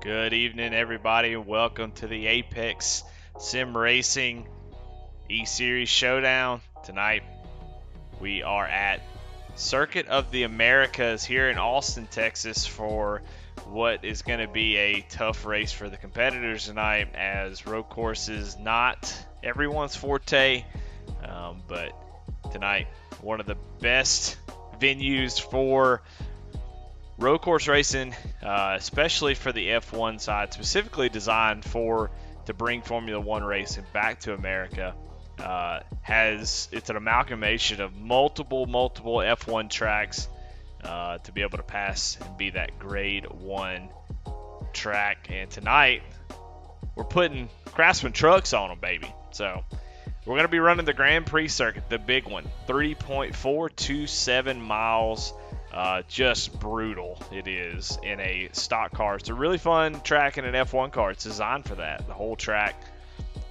Good evening, everybody. Welcome to the Apex Sim Racing E-Series Showdown. Tonight, we are at Circuit of the Americas here in Austin, Texas for what is going to be a tough race for the competitors tonight, as road course is not everyone's forte, but tonight, one of the best venues for road course racing, especially for the F1 side, specifically designed to bring Formula One racing back to America. It's an amalgamation of multiple F1 tracks to be able to pass and be that grade 1 track. And tonight, we're putting Craftsman trucks on them, baby. So we're going to be running the Grand Prix circuit, the big one, 3.427 miles. Just brutal it is in a stock car. It's a really fun track in an F1 car. It's designed for that. The whole track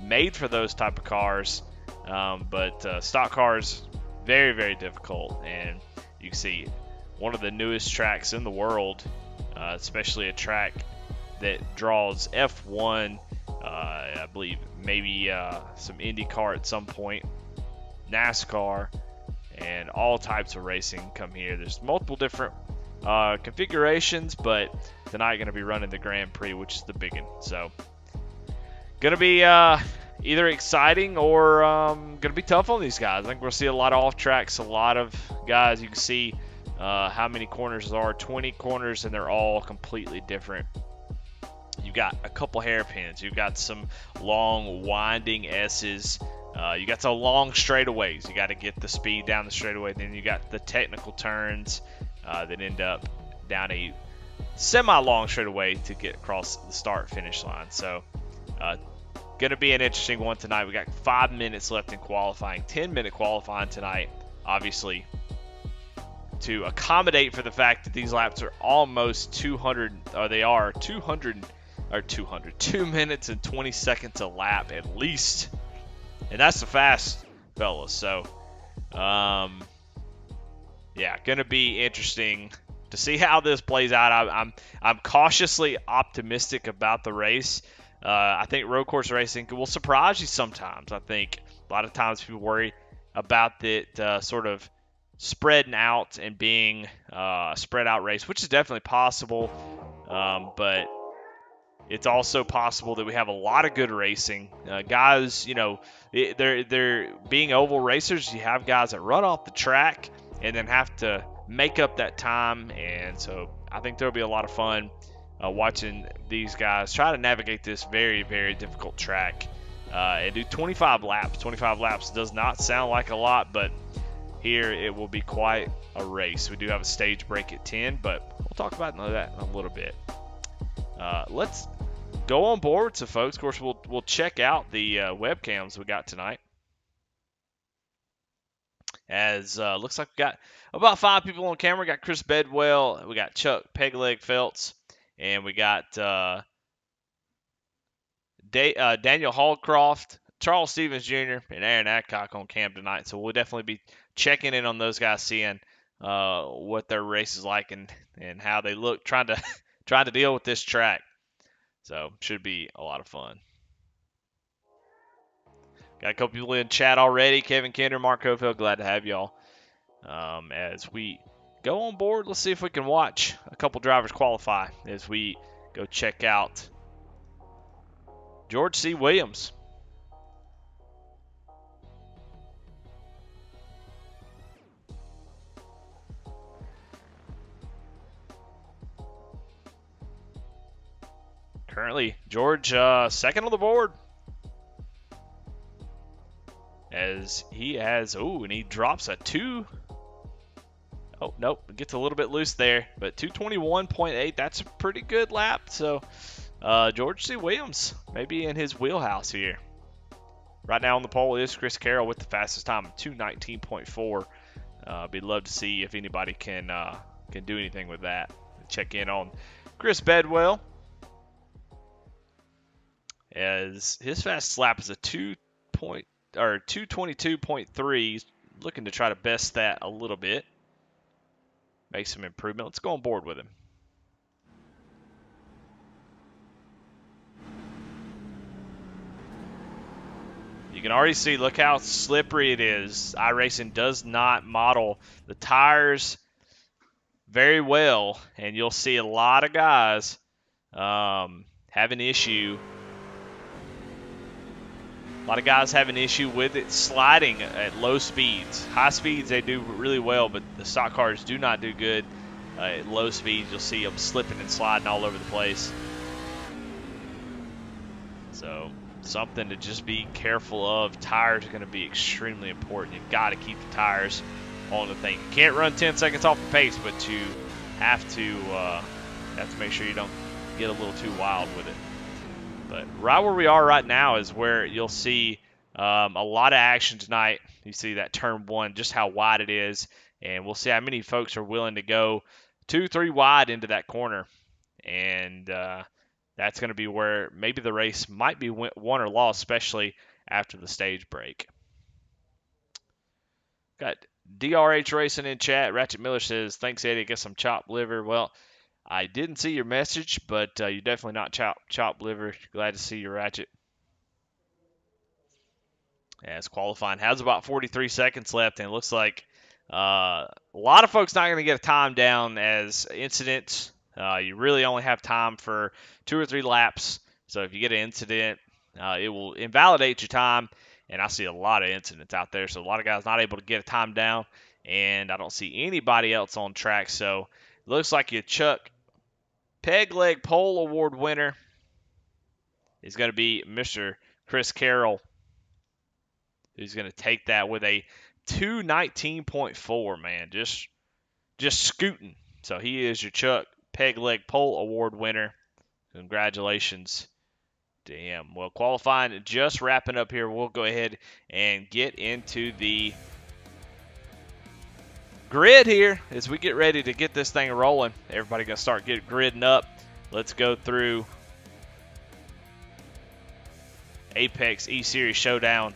made for those type of cars, but stock cars, very difficult. And you can see one of the newest tracks in the world, especially a track that draws F1, I believe maybe some IndyCar at some point, NASCAR, and all types of racing come here. There's multiple different configurations, but tonight going to be running the Grand Prix, which is the big one. So going to be either exciting or going to be tough on these guys. I think we'll see a lot of off tracks, a lot of guys. You can see how many corners there are, 20 corners, and they're all completely different. You've got a couple hairpins. You've got some long winding S's. You got some long straightaways. You got to get the speed down the straightaway. Then you got the technical turns that end up down a semi-long straightaway to get across the start-finish line. So, going to be an interesting one tonight. We got 5 minutes left in qualifying, 10-minute qualifying tonight, obviously, to accommodate for the fact that these laps are almost 200, or they are 200, 2 minutes and 20 seconds a lap at least. And that's the fast, fellas. So, yeah, going to be interesting to see how this plays out. I'm cautiously optimistic about the race. I think road course racing will surprise you sometimes. I think a lot of times people worry about it sort of spreading out and being a spread out race, which is definitely possible. But it's also possible that we have a lot of good racing. Guys, you know, they're being oval racers. You have guys that run off the track and then have to make up that time. And so I think there'll be a lot of fun watching these guys try to navigate this very difficult track and do 25 laps. 25 laps does not sound like a lot, but here it will be quite a race. We do have a stage break at 10, but we'll talk about that in a little bit. Let's go on board, so folks. Of course, we'll check out the webcams we got tonight. As looks like we got about 5 people on camera. We got Chris Bedwell, we got Chuck Pegleg Feltz, and we got Daniel Hallcroft, Charles Stevens Jr., and Aaron Adcock on cam tonight. So we'll definitely be checking in on those guys, seeing what their race is like and how they look, trying to deal with this track. So, should be a lot of fun. Got a couple people in chat already. Kevin Kinder, Mark Hofield, glad to have y'all. As we go on board, let's see if we can watch a couple drivers qualify as we go check out George C. Williams. Currently, George second on the board. As he has, and he drops a 2. Oh, nope, gets a little bit loose there. But 221.8, that's a pretty good lap. So, George C. Williams maybe in his wheelhouse here. Right now on the pole is Chris Carroll with the fastest time of 219.4. Be love to see if anybody can do anything with that. Check in on Chris Bedwell, as his fastest lap is a 222.3. He's looking to try to best that a little bit, make some improvement. Let's go on board with him. You can already see, look how slippery it is. iRacing does not model the tires very well, and you'll see a lot of guys have an issue. A lot of guys have an issue with it sliding at low speeds. High speeds, they do really well, but the stock cars do not do good at low speeds. You'll see them slipping and sliding all over the place. So something to just be careful of. Tires are going to be extremely important. You've got to keep the tires on the thing. You can't run 10 seconds off the pace, but you have to make sure you don't get a little too wild with it. But right where we are right now is where you'll see a lot of action tonight. You see that turn 1, just how wide it is, and we'll see how many folks are willing to go 2-3 wide into that corner. And that's going to be where maybe the race might be won or lost, especially after the stage break. Got DRH Racing in chat. Ratchet Miller says, thanks, Eddie. I guess I'm chopped liver. Well, I didn't see your message, but you're definitely not chopped liver. Glad to see you, Ratchet. As qualifying has about 43 seconds left, and it looks like a lot of folks not going to get a time down as incidents. You really only have time for 2 or 3 laps. So if you get an incident, it will invalidate your time. And I see a lot of incidents out there, so a lot of guys not able to get a time down. And I don't see anybody else on track. So it looks like your Chuck Peg Leg Pole Award winner is going to be Mr. Chris Carroll, who's going to take that with a 219.4, man. Just scooting. So he is your Chuck Peg Leg Pole Award winner. Congratulations to him. Well, qualifying just wrapping up here. We'll go ahead and get into the grid here as we get ready to get this thing rolling. Everybody going to start getting gridding up. Let's go through Apex E-Series Showdown.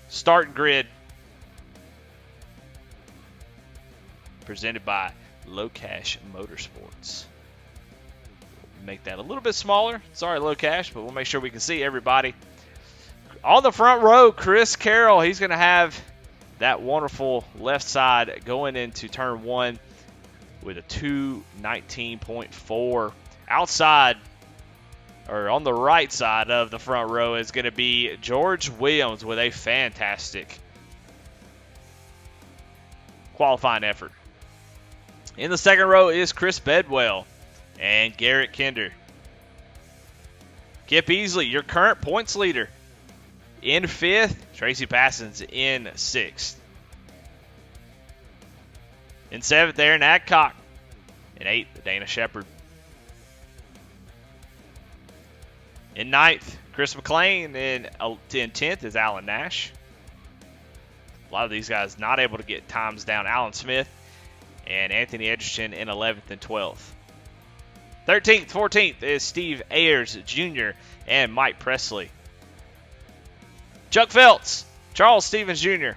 Start grid presented by Low Cash Motorsports. Make that a little bit smaller. Sorry, Low Cash, but we'll make sure we can see everybody. On the front row, Chris Carroll. He's going to have that wonderful left side going into turn 1 with a 219.4. Outside, or on the right side of the front row, is going to be George Williams with a fantastic qualifying effort. In the second row is Chris Bedwell and Garrett Kinder. Kip Easley, your current points leader, in 5th. Tracy Passons in 6th. In 7th, Aaron Adcock. In 8th, Dana Shepard. In 9th, Chris McLean. In 10th is Alan Nash. A lot of these guys not able to get times down. Alan Smith and Anthony Edgerton in 11th and 12th. 13th, 14th is Steve Ayers Jr. and Mike Presley. Chuck Phelps, Charles Stevens Jr.,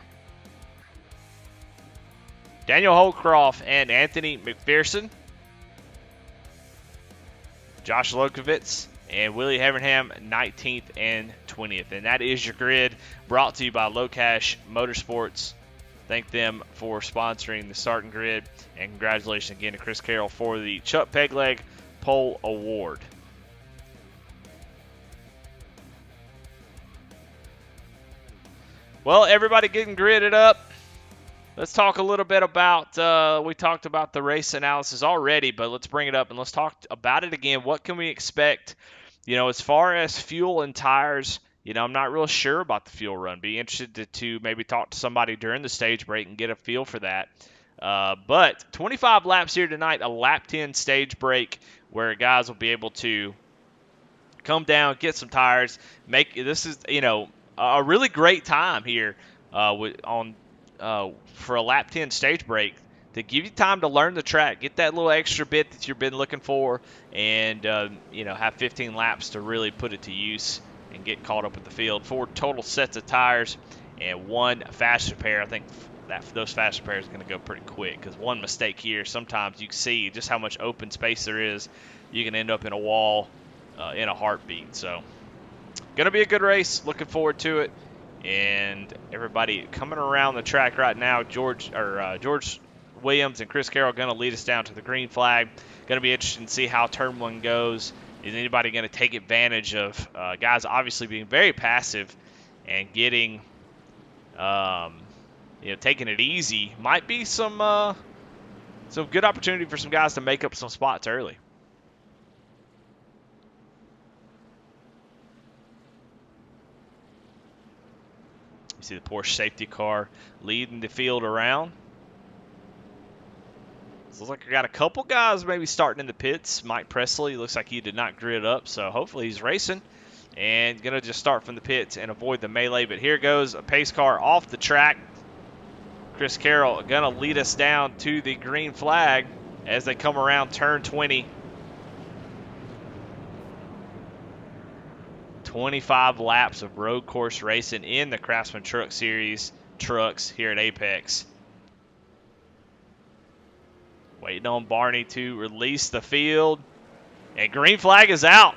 Daniel Holcroft and Anthony McPherson, Josh Lokovitz, and Willie Havernham 19th and 20th. And that is your grid brought to you by Low Cash Motorsports. Thank them for sponsoring the starting grid. And congratulations again to Chris Carroll for the Chuck Pegleg Pole Award. Well, everybody getting gridded up. Let's talk a little bit about, we talked about the race analysis already, but let's bring it up and let's talk about it again. What can we expect, as far as fuel and tires? I'm not real sure about the fuel run. Be interested to maybe talk to somebody during the stage break and get a feel for that. But 25 laps here tonight, a lap 10 stage break where guys will be able to come down, get some tires, this is, a really great time here for a lap 10 stage break to give you time to learn the track, get that little extra bit that you've been looking for, and have 15 laps to really put it to use and get caught up with the field. 4 total sets of tires and 1 fast repair. I think those fast repairs are going to go pretty quick because one mistake here, sometimes you can see just how much open space there is. You can end up in a wall in a heartbeat. So going to be a good race. Looking forward to it. And everybody coming around the track right now. George Williams and Chris Carroll going to lead us down to the green flag. Going to be interesting to see how turn one goes. Is anybody going to take advantage of guys obviously being very passive and getting, taking it easy? Might be some good opportunity for some guys to make up some spots early. You see the Porsche safety car leading the field around. Looks like I got a couple guys maybe starting in the pits. Mike Presley looks like he did not grid up, so hopefully he's racing and going to just start from the pits and avoid the melee. But here goes a pace car off the track. Chris Carroll going to lead us down to the green flag as they come around turn 20. 25 laps of road course racing in the Craftsman Truck Series trucks here at Apex. Waiting on Barney to release the field. And green flag is out.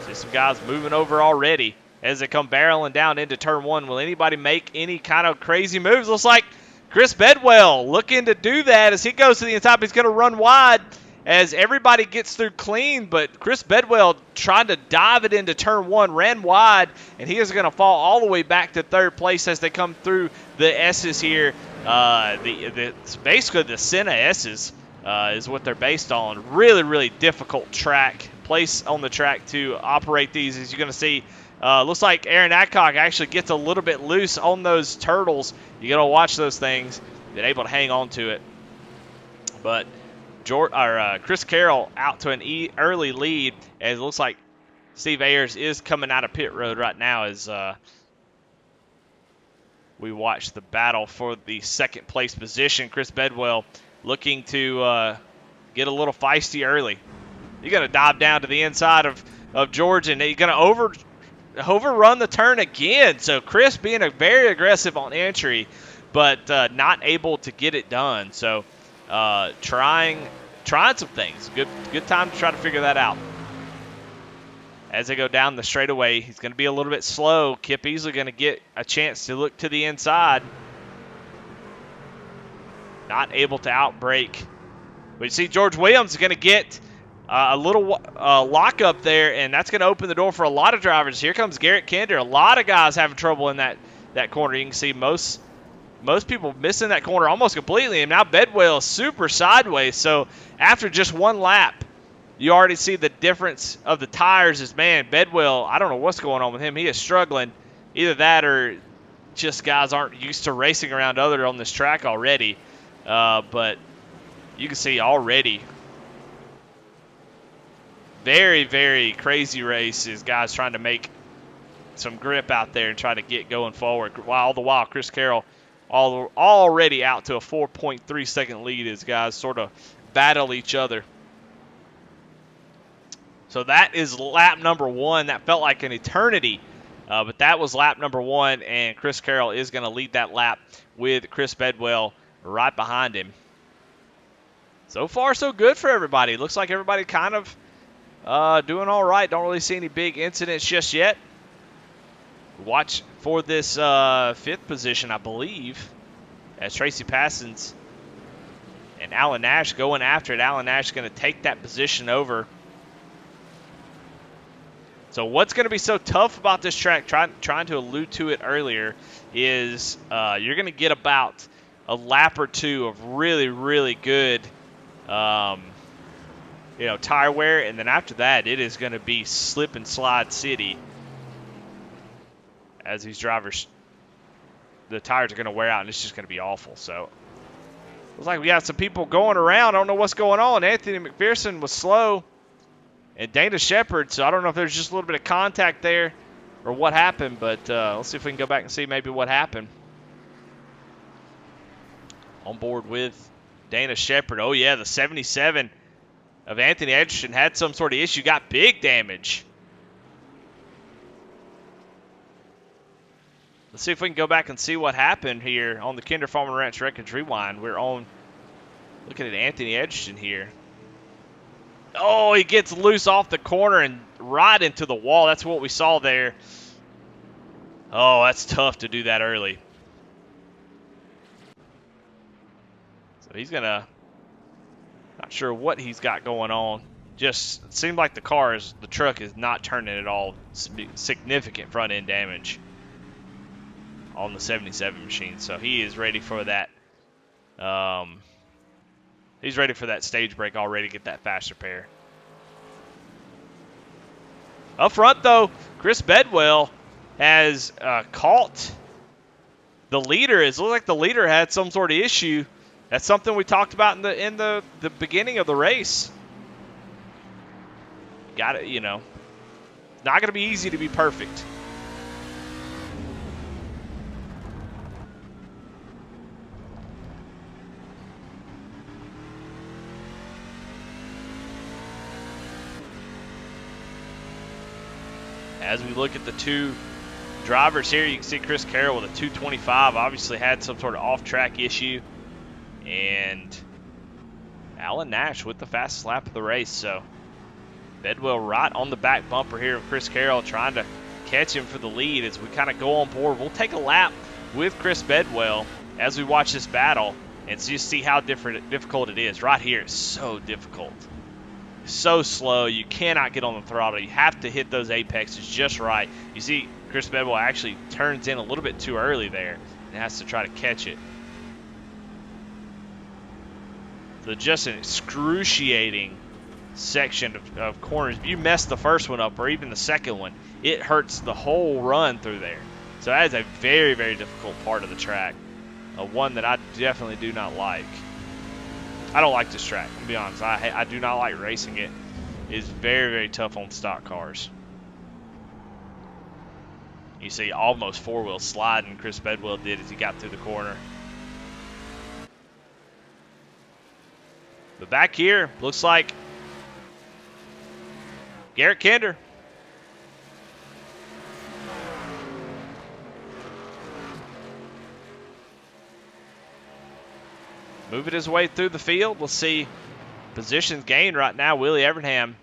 See some guys moving over already as they come barreling down into turn one. Will anybody make any kind of crazy moves? Looks like Chris Bedwell looking to do that as he goes to the inside. He's going to run wide as everybody gets through clean, but Chris Bedwell trying to dive it into turn one, ran wide, and he is going to fall all the way back to third place as they come through the S's here. Basically the Senna S's is what they're based on. Really, really difficult place on the track to operate these. As you're going to see, looks like Aaron Adcock actually gets a little bit loose on those turtles. You got to watch those things. Been able to hang on to it, but Chris Carroll out to an early lead, as it looks like Steve Ayers is coming out of pit road right now as we watch the battle for the second place position. Chris Bedwell looking to get a little feisty early. You're going to dive down to the inside of George, and you're going to overrun the turn again. So Chris being very aggressive on entry, but not able to get it done. So trying some things. Good time to try to figure that out. As they go down the straightaway, he's going to be a little bit slow. Kip easily going to get a chance to look to the inside. Not able to outbrake. But you see George Williams is going to get a little lock up there, and that's going to open the door for a lot of drivers. Here comes Garrett Kinder. A lot of guys having trouble in that corner. You can see most people missing that corner almost completely, and now Bedwell is super sideways. So after just one lap, you already see the difference of the tires. As man, Bedwell, I don't know what's going on with him. He is struggling. Either that or just guys aren't used to racing around other on this track already. But you can see already very, very crazy races. Guys trying to make some grip out there and try to get going forward. All the while, Chris Carroll already out to a 4.3 second lead as guys sort of battle each other. So that is lap number one. That felt like an eternity, but that was lap number one, and Chris Carroll is going to lead that lap with Chris Bedwell right behind him. So far, so good for everybody. Looks like everybody kind of doing all right. Don't really see any big incidents just yet. Watch for this fifth position, I believe, as Tracy Passons and Alan Nash going after it. Alan Nash is going to take that position over. So what's going to be so tough about this track, trying to allude to it earlier, is you're going to get about a lap or two of really, really good tire wear, and then after that, it is going to be slip and slide city. As these drivers, the tires are going to wear out, and it's just going to be awful. So looks like we got some people going around. I don't know what's going on. Anthony McPherson was slow, and Dana Shepard. So I don't know if there's just a little bit of contact there or what happened, but let's see if we can go back and see maybe what happened. On board with Dana Shepard. Oh, yeah, the 77 of Anthony Edgerton had some sort of issue, got big damage. Let's see if we can go back and see what happened here on the Kinder Farm and Ranch Records Rewind. We're on looking at Anthony Edgerton here. Oh, he gets loose off the corner and right into the wall. That's what we saw there. Oh, that's tough to do that early. So he's going to, not sure what he's got going on. Just it seemed like the truck is not turning at all. Significant front end damage on the 77 machine. So he is ready for that. He's ready for that stage break already to get that fast repair. Up front, though, Chris Bedwell has caught the leader. It looks like the leader had some sort of issue. That's something we talked about in the beginning of the race. Got it, you know. It's not going to be easy to be perfect. As we look at the two drivers here, you can see Chris Carroll with a 225 obviously had some sort of off-track issue. And Alan Nash with the fastest lap of the race. So Bedwell right on the back bumper here of Chris Carroll, trying to catch him for the lead as we kind of go on board. We'll take a lap with Chris Bedwell as we watch this battle and see how difficult it is. Right here, it's so difficult. So slow. You cannot get on the throttle. You have to hit those apexes just right. You see Chris Bedwell actually turns in a little bit too early there and has to try to catch it. So just an excruciating section of corners. If you mess the first one up or even the second one, it hurts the whole run through there. So that is a very, very difficult part of the track. One that I definitely do not like. I don't like this track, to be honest. I do not like racing it. It's very, very tough on stock cars. You see almost four-wheel sliding Chris Bedwell did as he got through the corner. But back here, looks like Garrett Kinder. Moving his way through the field. We'll see positions gained right now. Willie Evernham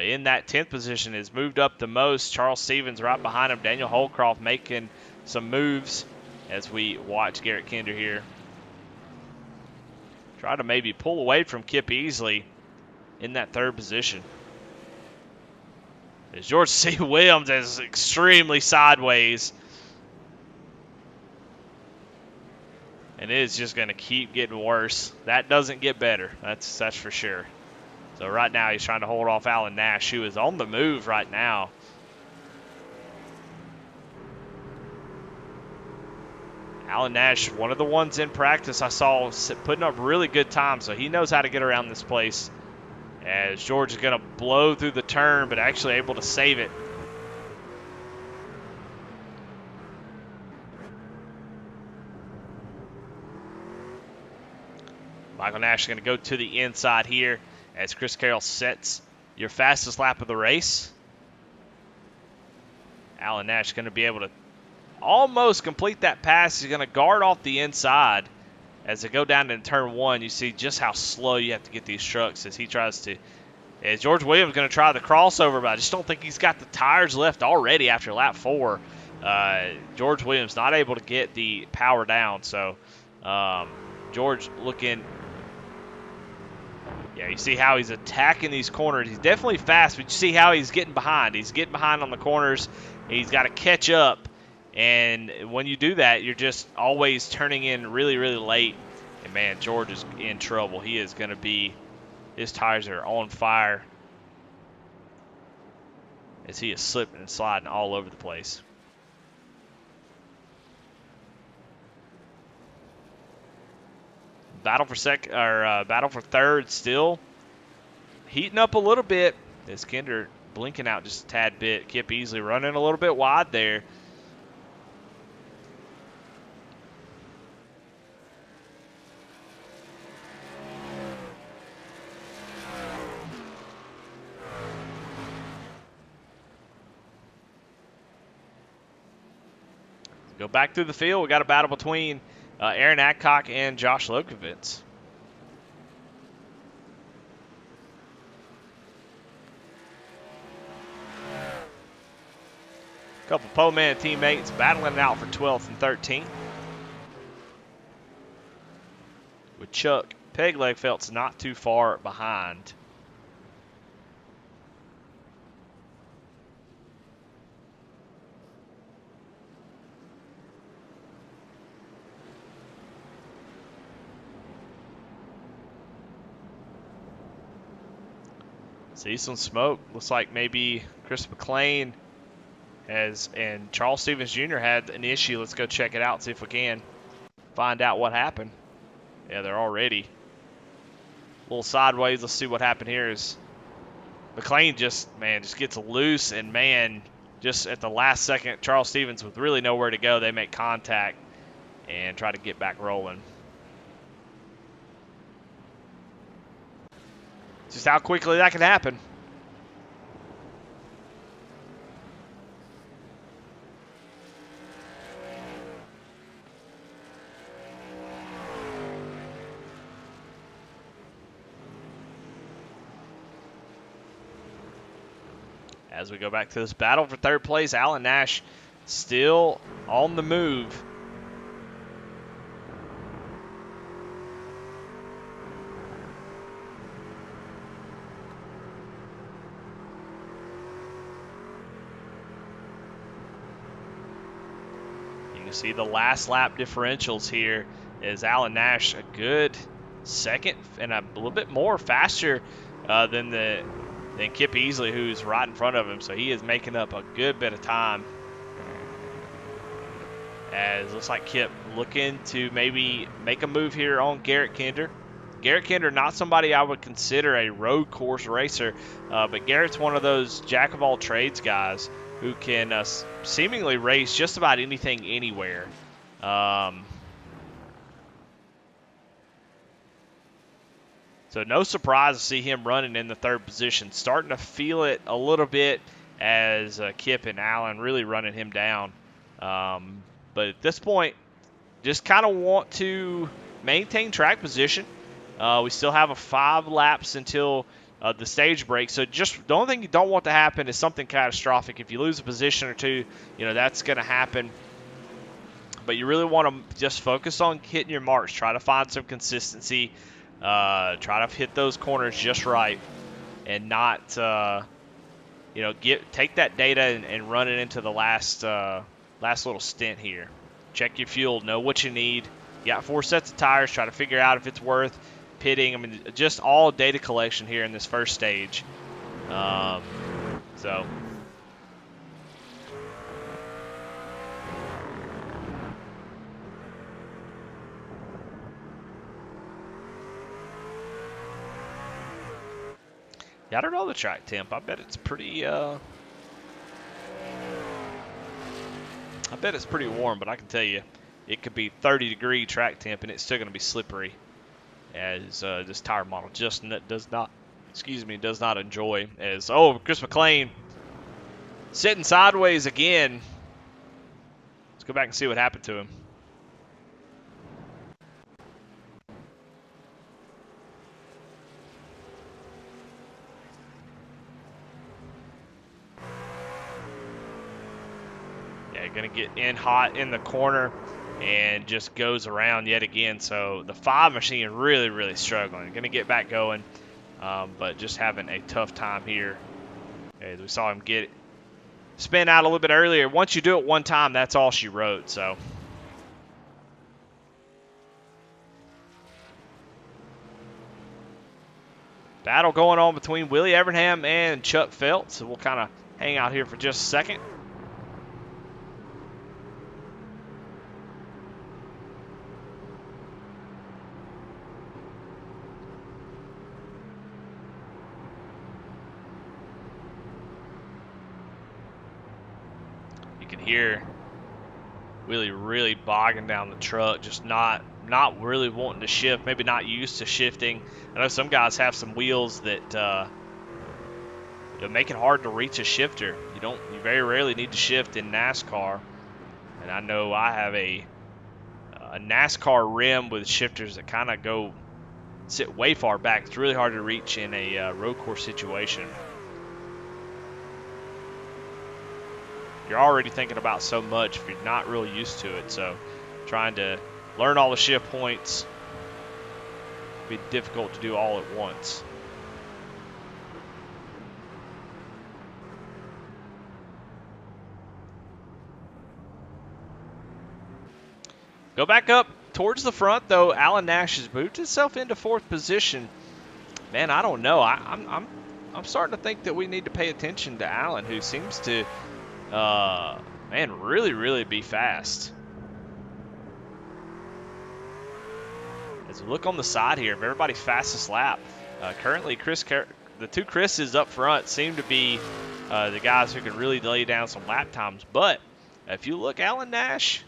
in that 10th position has moved up the most. Charles Stevens right behind him. Daniel Holcroft making some moves as we watch Garrett Kinder here. Try to maybe pull away from Kip Easley in that 3rd position. As George C. Williams is extremely sideways. And it is just going to keep getting worse. That doesn't get better. That's for sure. So right now he's trying to hold off Alan Nash, who is on the move right now. Alan Nash, one of the ones in practice I saw putting up really good times, so he knows how to get around this place. As George is going to blow through the turn, but actually able to save it. Michael Nash is going to go to the inside here as Chris Carroll sets your fastest lap of the race. Alan Nash is going to be able to almost complete that pass. He's going to guard off the inside as they go down in turn 1. You see just how slow you have to get these trucks as he tries to. As George Williams is going to try the crossover, but I just don't think he's got the tires left already after lap 4. George Williams not able to get the power down. So George looking. Yeah, you see how he's attacking these corners. He's definitely fast, but you see how he's getting behind. He's getting behind on the corners. He's got to catch up. And when you do that, you're just always turning in really, really late. And, man, George is in trouble. He is going to be – his tires are on fire as he is slipping and sliding all over the place. Battle for third still heating up a little bit. As Kinder blinking out just a tad bit. Kip Easley running a little bit wide there. Go back through the field. We got a battle between Aaron Adcock and Josh Lokovitz. couple Po-Man teammates battling it out for 12th and 13th. With Chuck Pegleg-Felt's not too far behind. See some smoke. Looks like maybe Chris McLean and Charles Stevens Jr. had an issue. Let's go check it out, see if we can find out what happened. Yeah, they're already a little sideways. Let's see what happened here. Is McLean just gets loose, and man, just at the last second, Charles Stevens with really nowhere to go, they make contact and try to get back rolling. Just how quickly that can happen. As we go back to this battle for third place, Alan Nash still on the move. You can see the last lap differentials here is Alan Nash a good second and a little bit more faster than Kip Easley, who's right in front of him. So he is making up a good bit of time. As looks like Kip looking to maybe make a move here on Garrett Kinder. Garrett Kinder, not somebody I would consider a road course racer, but Garrett's one of those jack-of-all-trades guys who can seemingly race just about anything anywhere. So no surprise to see him running in the third position. Starting to feel it a little bit as Kip and Allen really running him down. But at this point, just kind of want to maintain track position. We still have 5 laps until the stage break. So just the only thing you don't want to happen is something catastrophic. If you lose a position or two, that's going to happen. But you really want to just focus on hitting your marks. Try to find some consistency. Try to hit those corners just right, and not take that data and run it into the last little stint here. Check your fuel, know what you need. You got 4 sets of tires. Try to figure out if it's worth pitting. I mean, just all data collection here in this first stage. So. Yeah, I don't know the track temp. I bet it's pretty warm, but I can tell you it could be 30-degree track temp and it's still going to be slippery, as this tire model just does not enjoy. As Chris McLean sitting sideways again. Let's go back and see what happened to him. Going to get in hot in the corner and just goes around yet again. So the 5 machine really, really struggling. Going to get back going, but just having a tough time here. As we saw him spin out a little bit earlier. Once you do it one time, that's all she wrote. So battle going on between Willie Evernham and Chuck Felt. So we'll kind of hang out here for just a second. Here, Willie really bogging down the truck, just not really wanting to shift, maybe not used to shifting. I know some guys have some wheels that make it hard to reach a shifter. You very rarely need to shift in NASCAR, and I know I have a NASCAR rim with shifters that kind of sit way far back. It's really hard to reach in a road course situation. you're already thinking about so much if you're not real used to it. So trying to learn all the shift points be difficult to do all at once. Go back up towards the front, though. Alan Nash has moved himself into 4th position. Man, I don't know. I'm starting to think that we need to pay attention to Alan, who seems to, man, really be fast. As we look on the side here of everybody's fastest lap, currently the two Chris's up front seem to be the guys who can really lay down some lap times. But if you look, Alan Nash,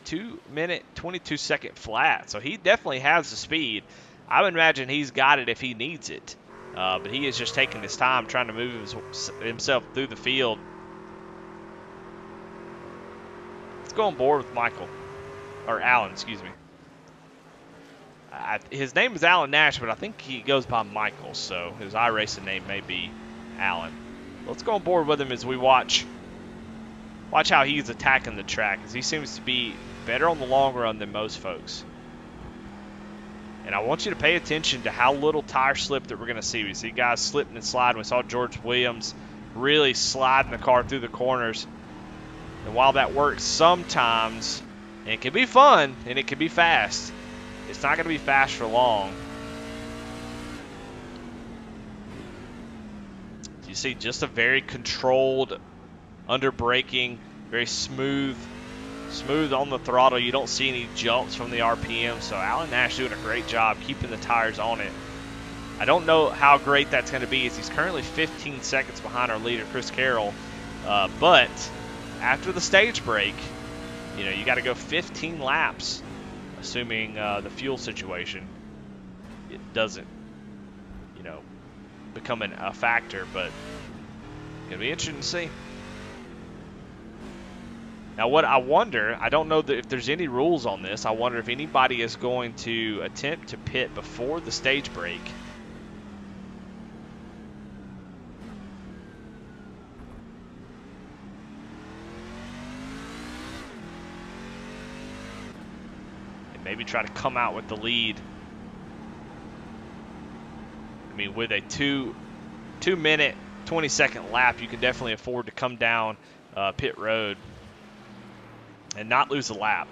2-minute, 22-second flat. So he definitely has the speed. I would imagine he's got it if he needs it. But he is just taking his time trying to move himself through the field. Let's go on board with Michael. Or Alan, excuse me. His name is Alan Nash, but I think he goes by Michael. So his iRacing name may be Alan. Let's go on board with him as we watch how he's attacking the track, as he seems to be better on the long run than most folks. And I want you to pay attention to how little tire slip that we're going to see. We see guys slipping and sliding. We saw George Williams really sliding the car through the corners. And while that works sometimes, and it can be fun and it can be fast, it's not going to be fast for long. You see just a very controlled under braking, very smooth on the throttle. You don't see any jumps from the RPM. So Alan Nash doing a great job keeping the tires on it. I don't know how great that's going to be, as he's currently 15 seconds behind our leader, Chris Carroll. But after the stage break, you got to go 15 laps, assuming the fuel situation it doesn't, become a factor. But it's going to be interesting to see. Now, what I wonder, I don't know if there's any rules on this. I wonder if anybody is going to attempt to pit before the stage break. And maybe try to come out with the lead. I mean, with a 2-minute, 20-second lap, you can definitely afford to come down pit road and not lose a lap.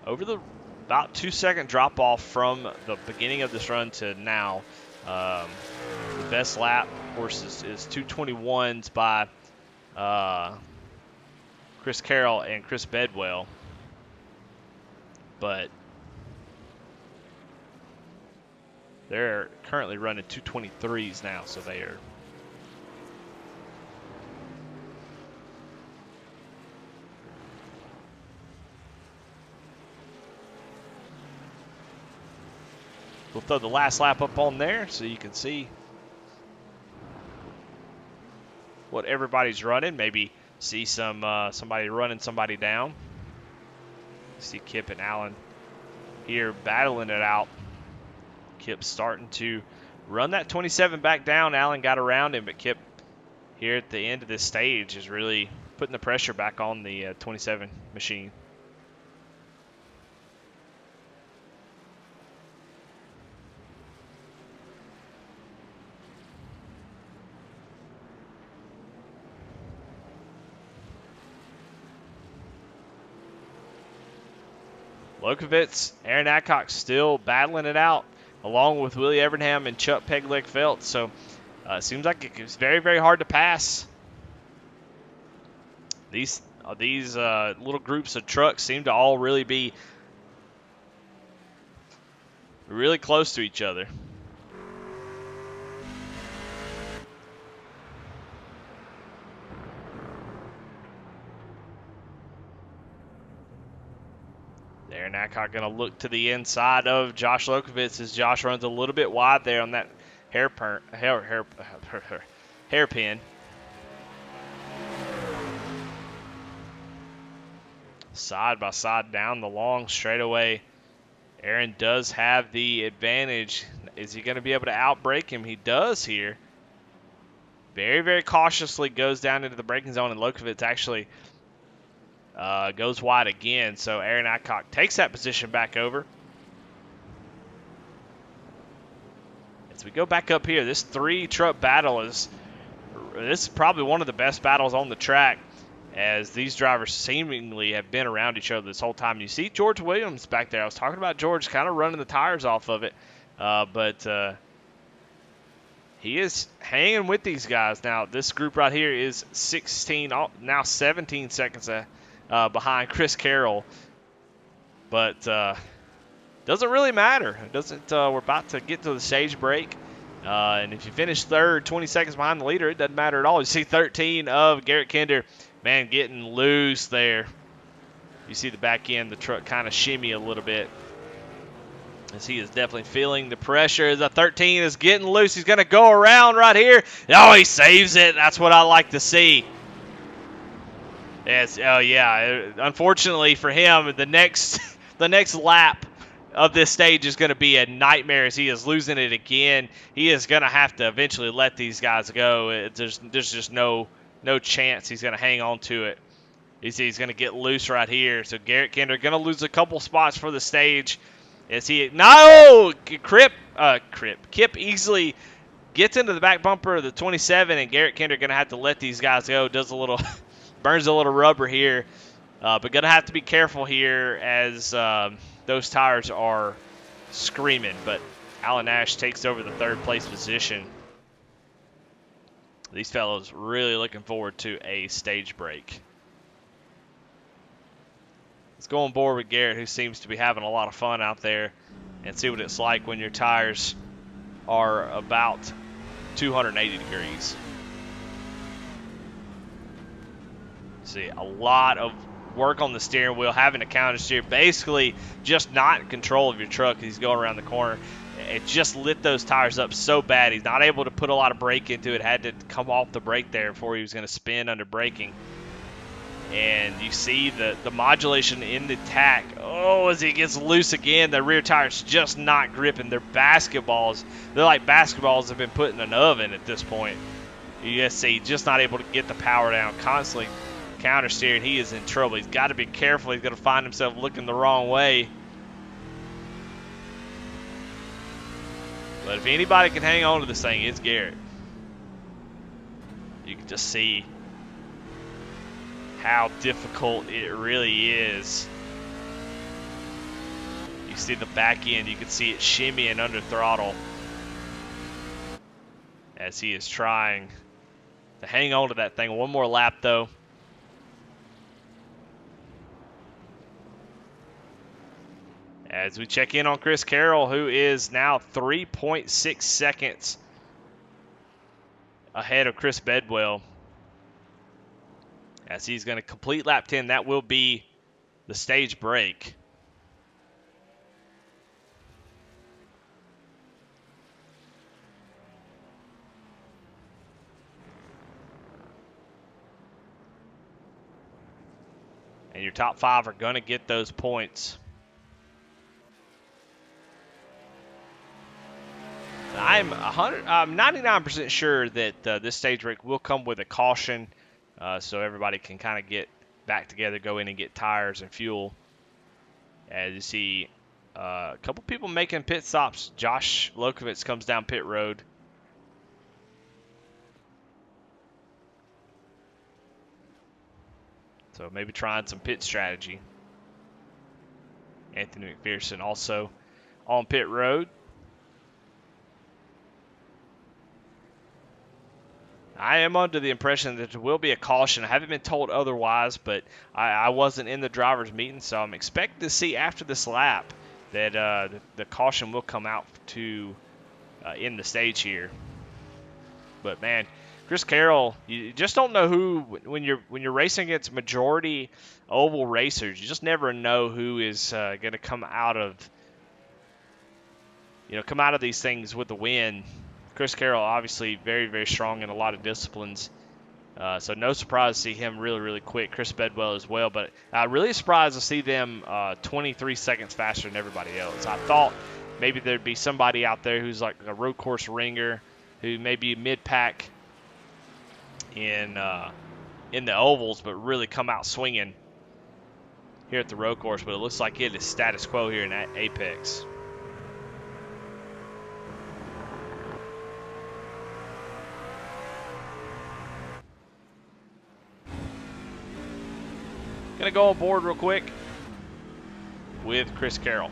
Over the about 2-second drop off from the beginning of this run to now, the best lap, of course, is 2:21s by Chris Carroll and Chris Bedwell. But they're currently running 2:23s now, so they are we'll throw the last lap up on there so you can see what everybody's running. Maybe see somebody running somebody down. See Kip and Allen here battling it out. Kip starting to run that 27 back down. Allen got around him, but Kip here at the end of this stage is really putting the pressure back on the 27 machine. Lokovitz, Aaron Adcock still battling it out, along with Willie Evernham and Chuck Pegleg Felt. So it seems like it's very, very hard to pass. These little groups of trucks seem to all really be really close to each other. Aaron Adcock going to look to the inside of Josh Lokovitz as Josh runs a little bit wide there on that hairpin. side by side down the long straightaway. Aaron does have the advantage. Is he going to be able to outbrake him? He does here. Very, very cautiously goes down into the braking zone, and Lokovitz actually goes wide again. So Aaron Adcock takes that position back over. As we go back up here, this 3-truck battle this is probably one of the best battles on the track, as these drivers seemingly have been around each other this whole time. You see George Williams back there. I was talking about George kind of running the tires off of it, but he is hanging with these guys. Now, this group right here is 16, now 17 seconds behind Chris Carroll, but doesn't really matter. It doesn't. We're about to get to the stage break. And if you finish third, 20 seconds behind the leader, it doesn't matter at all. You see 13 of Garrett Kinder, man, getting loose there. You see the back end, the truck kind of shimmy a little bit, as he is definitely feeling the pressure. As the 13 is getting loose, he's going to go around right here. Oh, he saves it. That's what I like to see. Yes, oh yeah. Unfortunately for him, the next lap of this stage is going to be a nightmare, as he is losing it again. He is going to have to eventually let these guys go. There's just no chance he's going to hang on to it. He's going to get loose right here. So Garrett Kinder going to lose a couple spots for the stage. As he Kip easily gets into the back bumper of the 27, and Garrett Kinder going to have to let these guys go. Does a little burns a little rubber here, but going to have to be careful here, as those tires are screaming. But Alan Nash takes over the third place position. These fellows really looking forward to a stage break. Let's go on board with Garrett, who seems to be having a lot of fun out there, and see what it's like when your tires are about 280 degrees. See, a lot of work on the steering wheel, having to counter steer, basically just not in control of your truck as he's going around the corner. It just lit those tires up so bad. He's not able to put a lot of brake into it. Had to come off the brake there before he was going to spin under braking. And you see the modulation in the tack. Oh, as he gets loose again, the rear tire's just not gripping. They're basketballs. They're like basketballs that have been put in an oven at this point. You just see just not able to get the power down, constantly counter steering. He is in trouble. He's got to be careful. He's going to find himself looking the wrong way. But if anybody can hang on to this thing, it's Garrett. You can just see how difficult it really is. You see the back end. You can see it shimmying under throttle as he is trying to hang on to that thing. One more lap, though. As we check in on Chris Carroll, who is now 3.6 seconds ahead of Chris Bedwell, as he's going to complete lap 10. That will be the stage break. And your top 5 are going to get those points. I'm 99% sure that this stage break will come with a caution, so everybody can kind of get back together, go in and get tires and fuel. As you see a couple people making pit stops. Josh Lokovitz comes down pit road. So maybe trying some pit strategy. Anthony McPherson also on pit road. I am under the impression that there will be a caution. I haven't been told otherwise, but I wasn't in the driver's meeting, so I'm expecting to see after this lap that the caution will come out to in the stage here. But man, Chris Carroll, you just don't know who, when you're racing against majority oval racers, you just never know who is going to come out of these things with the win. Chris Carroll obviously very, very strong in a lot of disciplines. So no surprise to see him really, really quick. Chris Bedwell as well, but really surprised to see them 23 seconds faster than everybody else. I thought maybe there'd be somebody out there who's like a road course ringer, who may be mid-pack in the ovals, but really come out swinging here at the road course. But it looks like it is status quo here in Apex. Gonna go on board real quick with Chris Carroll.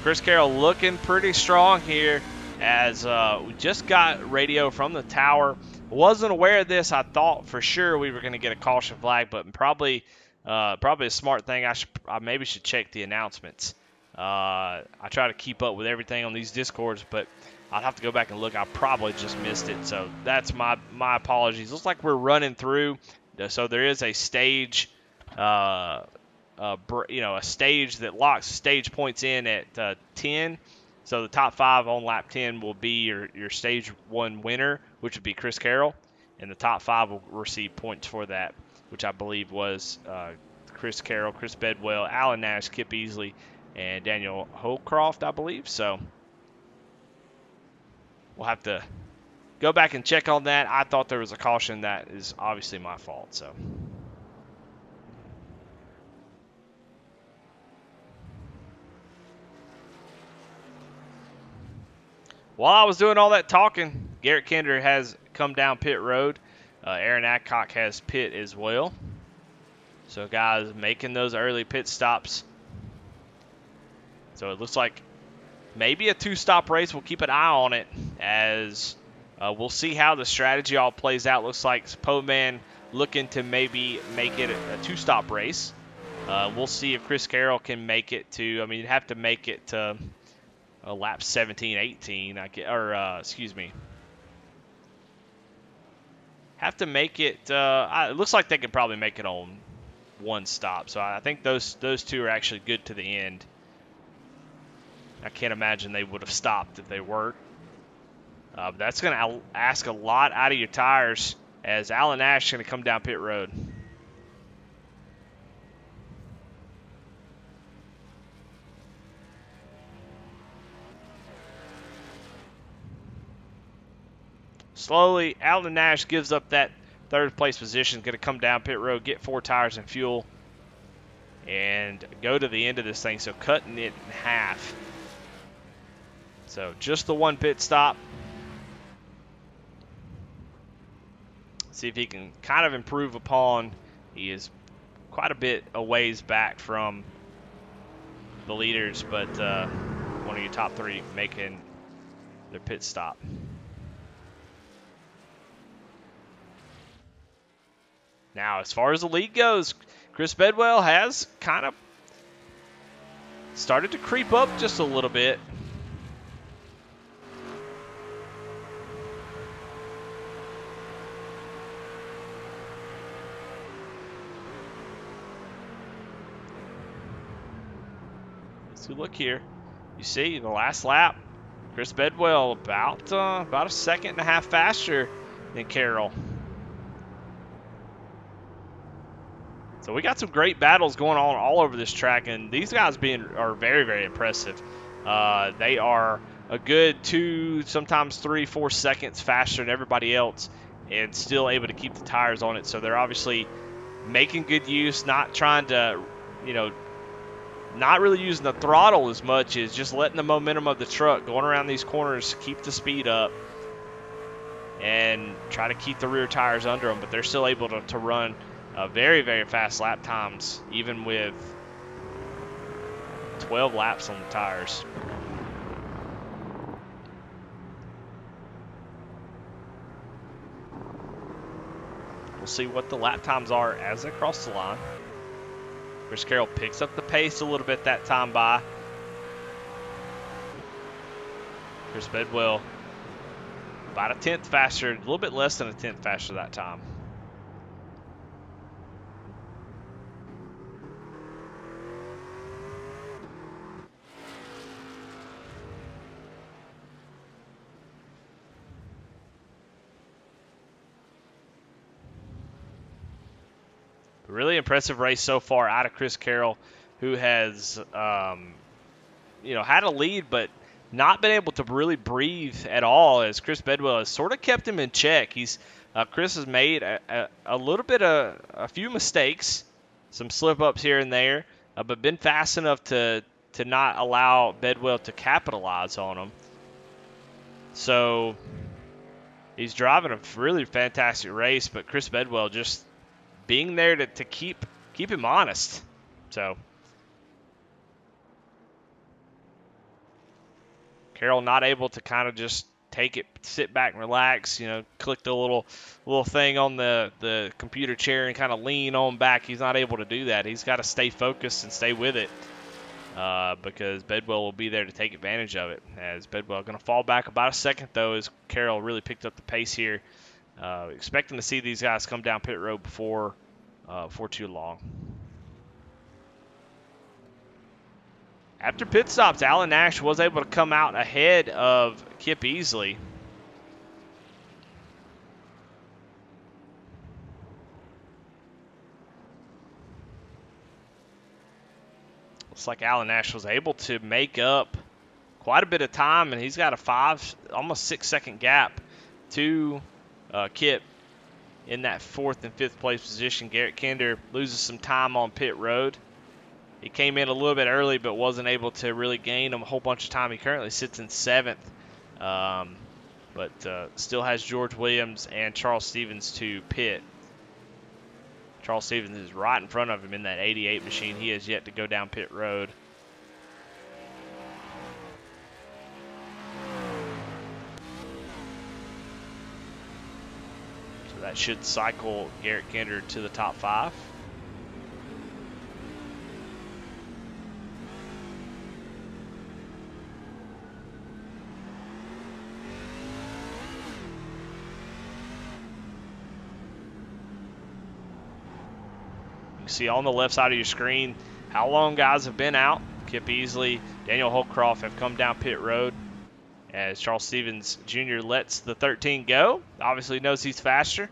Chris Carroll looking pretty strong here as we just got radio from the tower. Wasn't aware of this. I thought for sure we were going to get a caution flag, but probably a smart thing. I maybe should check the announcements. I try to keep up with everything on these Discords, but I'll have to go back and look. I probably just missed it, so that's my apologies. Looks like we're running through, so there is a stage. A stage that locks stage points in at 10. So the top 5 on lap 10 will be your stage 1 winner, which would be Chris Carroll, and the top 5 will receive points for that, which I believe was Chris Carroll, Chris Bedwell, Alan Nash, Kip Easley, and Daniel Holcroft, I believe. So we'll have to go back and check on that. I thought there was a caution. That is obviously my fault. So. While I was doing all that talking, Garrett Kinder has come down pit road. Aaron Adcock has pit as well. So guys making those early pit stops. So it looks like maybe a 2-stop race. We'll keep an eye on it as we'll see how the strategy all plays out. Looks like Poman looking to maybe make it a 2-stop race. We'll see if Chris Carroll can make it to, I mean, you'd have to make it to lap 17, 18, excuse me. Have to make it, it looks like they could probably make it on 1 stop. So I think those two are actually good to the end. I can't imagine they would have stopped if they weren't. But that's going to ask a lot out of your tires as Alan Nash is going to come down pit road. Slowly, Alan Nash gives up that 3rd place position. Going to come down pit road, get 4 tires and fuel, and go to the end of this thing. So cutting it in half. So just the 1 pit stop. See if he can kind of improve upon. He is quite a bit a ways back from the leaders, but one of your top 3 making their pit stop. Now, as far as the lead goes, Chris Bedwell has kind of started to creep up just a little bit. Let's look here. You see, the last lap, Chris Bedwell about a 1.5 seconds faster than Carroll. So we got some great battles going on all over this track, and these guys are very, very impressive. They are a good 2, sometimes 3, 4 seconds faster than everybody else, and still able to keep the tires on it. So they're obviously making good use, not trying to, not really using the throttle as much as just letting the momentum of the truck going around these corners keep the speed up and try to keep the rear tires under them. But they're still able to run very, very fast lap times, even with 12 laps on the tires. We'll see what the lap times are as they cross the line. Chris Carroll picks up the pace a little bit that time by. Chris Bedwell about a tenth faster, a little bit less than a tenth faster that time. Really impressive race so far out of Chris Carroll, who has, had a lead, but not been able to really breathe at all, as Chris Bedwell has sort of kept him in check. Chris has made a few mistakes, some slip-ups here and there, but been fast enough to not allow Bedwell to capitalize on them. So he's driving a really fantastic race, but Chris Bedwell just being there to keep him honest. So Carroll not able to kind of just take it, sit back and relax, click the little thing on the computer chair and kind of lean on back. He's not able to do that. He's got to stay focused and stay with it because Bedwell will be there to take advantage of it. As Bedwell going to fall back about a second, though, as Carroll really picked up the pace here. Expecting to see these guys come down pit road before too long. After pit stops, Alan Nash was able to come out ahead of Kip Easley. Looks like Alan Nash was able to make up quite a bit of time, and he's got a almost 6-second gap to Kip in that 4th and 5th place position. Garrett Kinder loses some time on pit road. He came in a little bit early, but wasn't able to really gain a whole bunch of time. He currently sits in 7th, but still has George Williams and Charles Stevens to pit. Charles Stevens is right in front of him in that 88 machine. He has yet to go down pit road. So that should cycle Garrett Kinder to the top 5. See on the left side of your screen how long guys have been out. Kip Easley, Daniel Holcroft have come down pit road as Charles Stevens Jr. lets the 13 go. Obviously knows he's faster.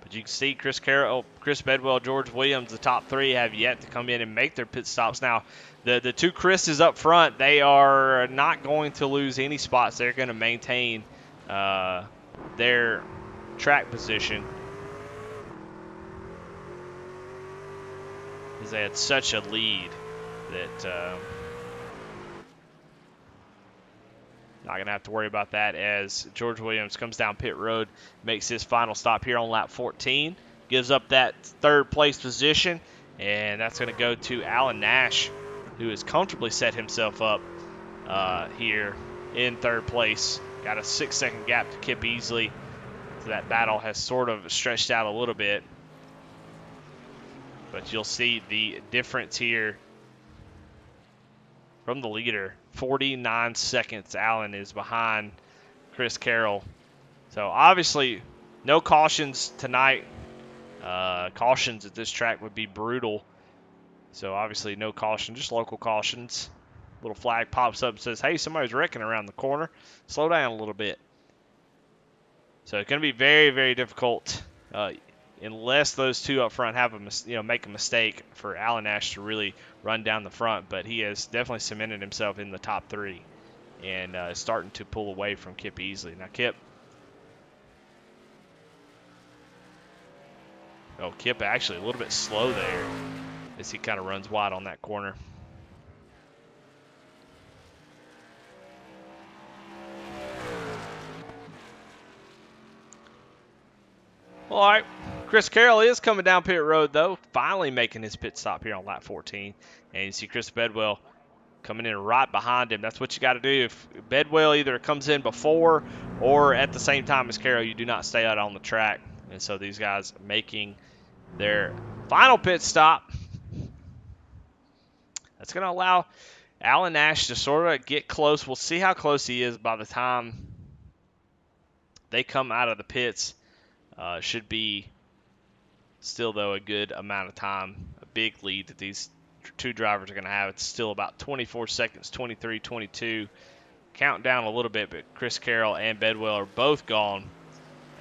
But you can see Chris Carroll, Chris Bedwell, George Williams, the top 3 have yet to come in and make their pit stops. Now, the 2 Chris's up front, they are not going to lose any spots. They're going to maintain their track position, because they had such a lead that not going to have to worry about that as George Williams comes down pit road, makes his final stop here on lap 14, gives up that 3rd place position, and that's going to go to Alan Nash, who has comfortably set himself up here in 3rd place. Got a 6-second gap to Kip Easley, so that battle has sort of stretched out a little bit. But you'll see the difference here from the leader. 49 seconds Allen is behind Chris Carroll. So obviously no cautions tonight. Cautions at this track would be brutal. So obviously no caution, just local cautions. Little flag pops up and says, hey, somebody's wrecking around the corner. Slow down a little bit. So it's going to be very, very difficult unless those 2 up front have make a mistake for Alan Nash to really run down the front. But he has definitely cemented himself in the top 3 and is starting to pull away from Kip Easley. Now Kip actually a little bit slow there as he kind of runs wide on that corner. All right, Chris Carroll is coming down pit road, though, finally making his pit stop here on lap 14. And you see Chris Bedwell coming in right behind him. That's what you got to do. If Bedwell either comes in before or at the same time as Carroll, you do not stay out on the track. And so these guys making their final pit stop. That's going to allow Alan Nash to sort of get close. We'll see how close he is by the time they come out of the pits. Should be still, though, a good amount of time. A big lead that these two drivers are going to have. It's still about 24 seconds, 23, 22. Count down a little bit, but Chris Carroll and Bedwell are both gone,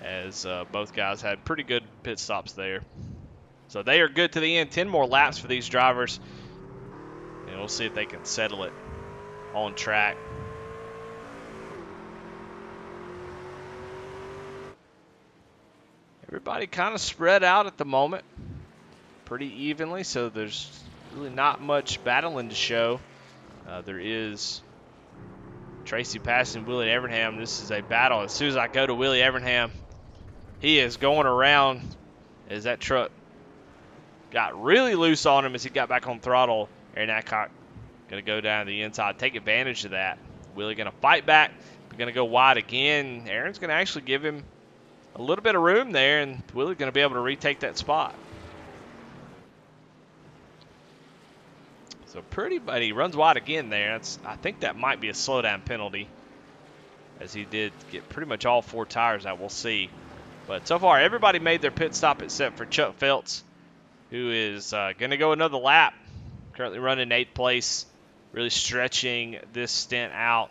as both guys had pretty good pit stops there. So they are good to the end. 10 more laps for these drivers, and we'll see if they can settle it on track. Everybody kind of spread out at the moment pretty evenly, so there's really not much battling to show. There is Tracy passing Willie Evernham. This is a battle. As soon as I go to Willie Evernham, he is going around as that truck got really loose on him as he got back on throttle. Aaron Adcock going to go down the inside, take advantage of that. Willie going to fight back. We're going to go wide again. Aaron's going to actually give him a little bit of room there, and Willie's going to be able to retake that spot. So pretty, but he runs wide again there. I think that might be a slowdown penalty, as he did get pretty much all 4 tires out. We'll see. But so far, everybody made their pit stop except for Chuck Phelps, who is going to go another lap. Currently running 8th place, really stretching this stint out.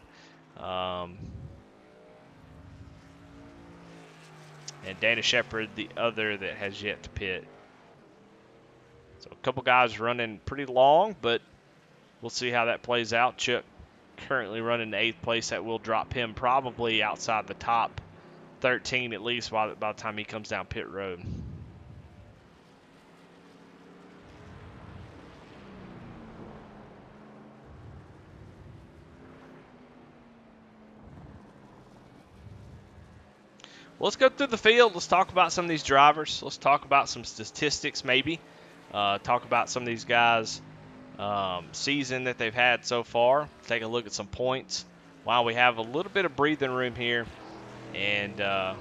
And Dana Shepard, the other that has yet to pit. So a couple guys running pretty long, but we'll see how that plays out. Chuck currently running 8th place. That will drop him probably outside the top 13 at least by the time he comes down pit road. Well, let's go through the field. Let's talk about some of these drivers. Let's talk about some statistics maybe. Talk about some of these guys' season that they've had so far. Take a look at some points while we have a little bit of breathing room here, and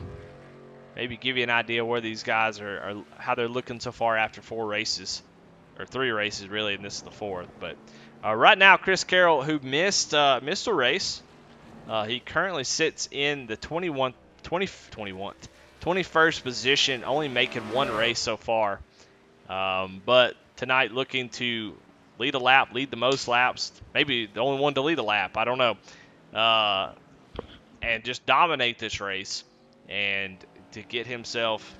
maybe give you an idea where these guys are how they're looking so far after 4 races, or 3 races really, and this is the 4th. But right now, Chris Carroll, who missed a race, he currently sits in the 21st position, only making 1 race so far. But tonight looking to lead a lap, lead the most laps, maybe the only one to lead a lap, I don't know. And just dominate this race and to get himself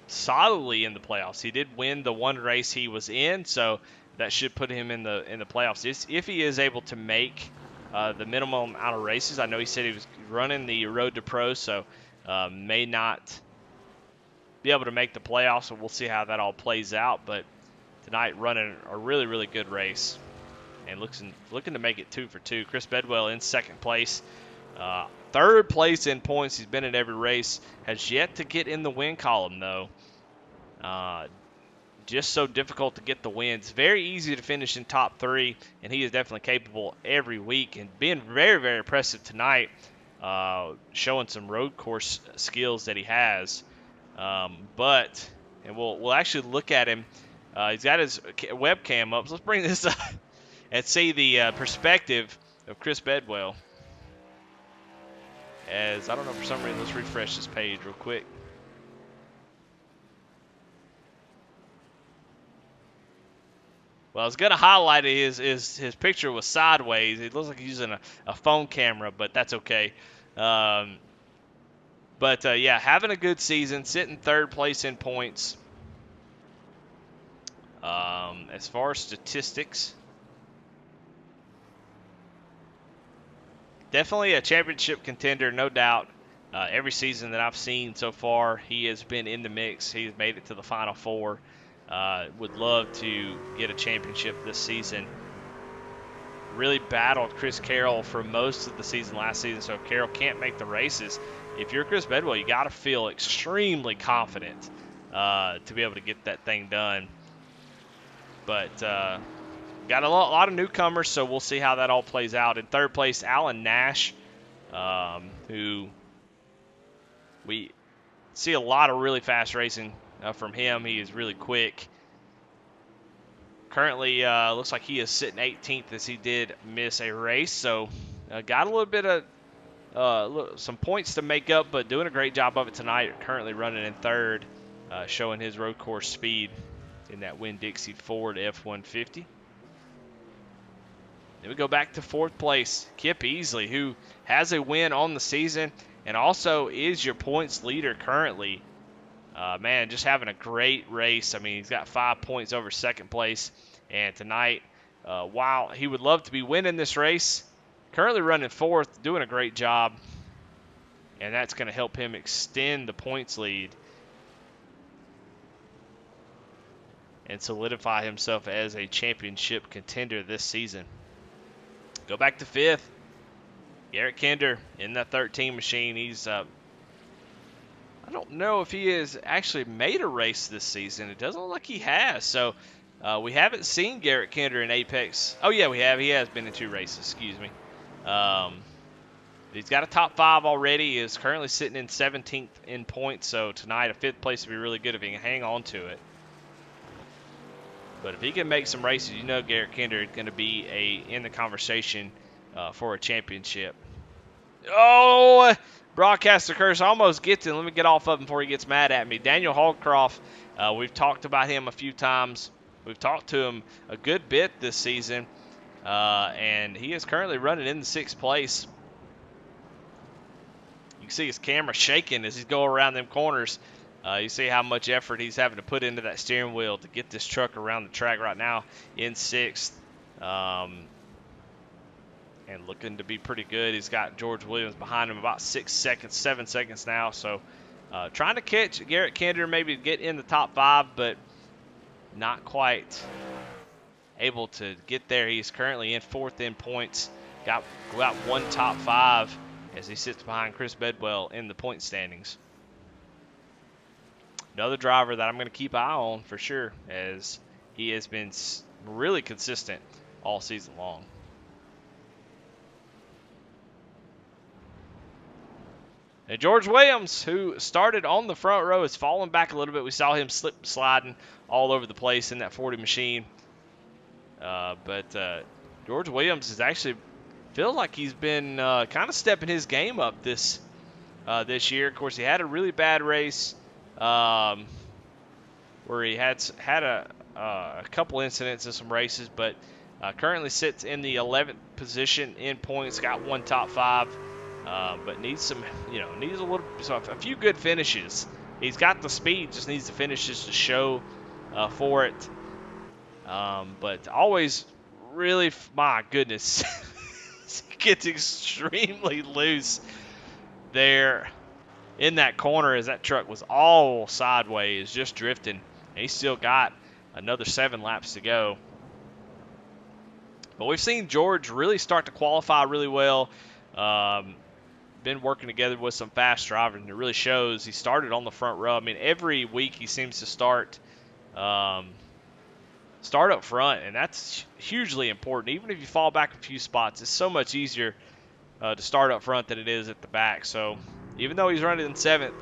solidly in the playoffs. He did win the 1 race he was in, so that should put him in the playoffs. If he is able to make the minimum amount of races. I know he said he was running the Road to Pro, so may not be able to make the playoffs, so we'll see how that all plays out. But tonight running a really, really good race and looking to make it 2 for 2. Chris Bedwell in 2nd place. 3rd place in points. He's been in every race. Has yet to get in the win column, though. Just so difficult to get the wins. Very easy to finish in top 3, and he is definitely capable every week, and being very, very impressive tonight, showing some road course skills that he has. But we'll actually look at him. He's got his webcam up, so let's bring this up and see the perspective of Chris Bedwell. As I don't know, for some reason, let's refresh this page real quick. Well, I was going to highlight it. His picture was sideways. It looks like he's using a phone camera, but that's okay. Yeah, having a good season, sitting 3rd place in points. As far as statistics, definitely a championship contender, no doubt. Every season that I've seen so far, he has been in the mix. He's made it to the Final 4. Would love to get a championship this season. Really battled Chris Carroll for most of the season last season, so if Carroll can't make the races, if you're Chris Bedwell, you got to feel extremely confident to be able to get that thing done. But got a lot of newcomers, so we'll see how that all plays out. In 3rd place, Alan Nash, who we See a lot of really fast racing from him. He is really quick. Currently, looks like he is sitting 18th as he did miss a race. So got a little bit of some points to make up, but doing a great job of it tonight. Currently running in third, showing his road course speed in that Winn-Dixie Ford F-150. Then we go back to fourth place, Kip Easley, who has a win on the season and also is your points leader currently. Man, just having a great race. I mean, he's got 5 points over second place. And tonight, while he would love to be winning this race, currently running fourth, doing a great job. And that's going to help him extend the points lead and solidify himself as a championship contender this season. Go back to fifth. Garrett Kinder in that 13 machine. He's I don't know if he has actually made a race this season. It doesn't look like he has. So we haven't seen Garrett Kinder in Apex. Oh, yeah, we have. He has been in 2 races. Excuse me. He's got a top 5 already. He is currently sitting in 17th in points. So tonight, a 5th place would be really good if he can hang on to it. But if he can make some races, you know Garrett Kinder is going to be in the conversation for a championship. Oh, broadcaster curse almost gets him. Let me get off of him before he gets mad at me. Daniel Hallcroft, we've talked about him a few times. We've talked to him a good bit this season, and he is currently running in the 6th place. You can see his camera shaking as he's going around them corners. You see how much effort he's having to put into that steering wheel to get this truck around the track right now in 6th. And looking to be pretty good. He's got George Williams behind him about 6 seconds, 7 seconds now. So trying to catch Garrett Kinder, maybe get in the top 5, but not quite able to get there. He's currently in 4th in points. Got 1 top 5 as he sits behind Chris Bedwell in the point standings. Another driver that I'm going to keep an eye on for sure, as he has been really consistent all season long. And George Williams, who started on the front row, has fallen back a little bit. We saw him slip sliding all over the place in that 40 machine. But George Williams is actually feels like he's been kind of stepping his game up this year. Of course, he had a really bad race where he had a couple incidents in some races, but currently sits in the 11th position in points. Got 1 top 5, but needs some, needs a few good finishes. He's got the speed, just needs the finishes to show for it. But always really, my goodness, gets extremely loose there in that corner as that truck was all sideways, just drifting. And he's still got another 7 laps to go. But we've seen George really start to qualify really well. Been working together with some fast drivers, and it really shows. He started on the front row. I mean, every week he seems to start up front, and that's hugely important. Even if you fall back a few spots, it's so much easier to start up front than it is at the back. So even though he's running in 7th,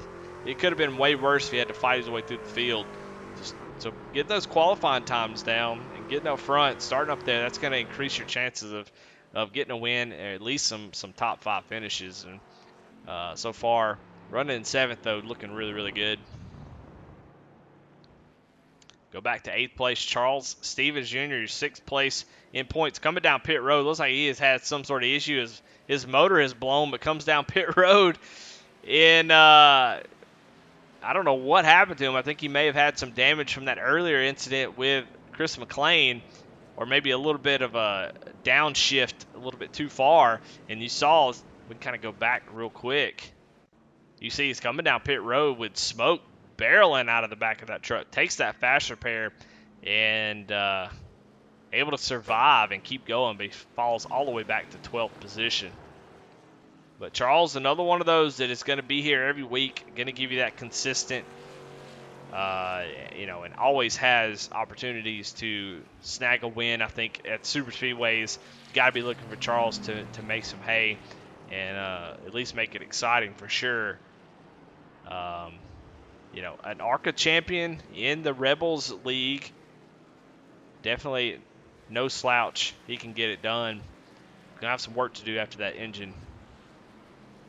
it could have been way worse if he had to fight his way through the field. So get those qualifying times down and getting up front, starting up there, that's going to increase your chances of getting a win, or at least some top 5 finishes. And so far, running in 7th, though, looking really, really good. Go back to 8th place, Charles Stevens Jr., 6th place in points. Coming down pit road, looks like he has had some sort of issue. His motor has blown, but comes down pit road in I don't know what happened to him. I think he may have had some damage from that earlier incident with Chris McLean, or maybe a little bit of a downshift a little bit too far. And you saw, we can kind of go back real quick. You see he's coming down pit road with smoke barreling out of the back of that truck. Takes that fast repair and able to survive and keep going, but he falls all the way back to 12th position. But Charles, another one of those that is going to be here every week, going to give you that consistent, and always has opportunities to snag a win. I think at super speedways, you got to be looking for Charles to make some hay and at least make it exciting for sure. you know, an ARCA champion in the Rebels League. Definitely no slouch. He can get it done. Gonna have some work to do after that engine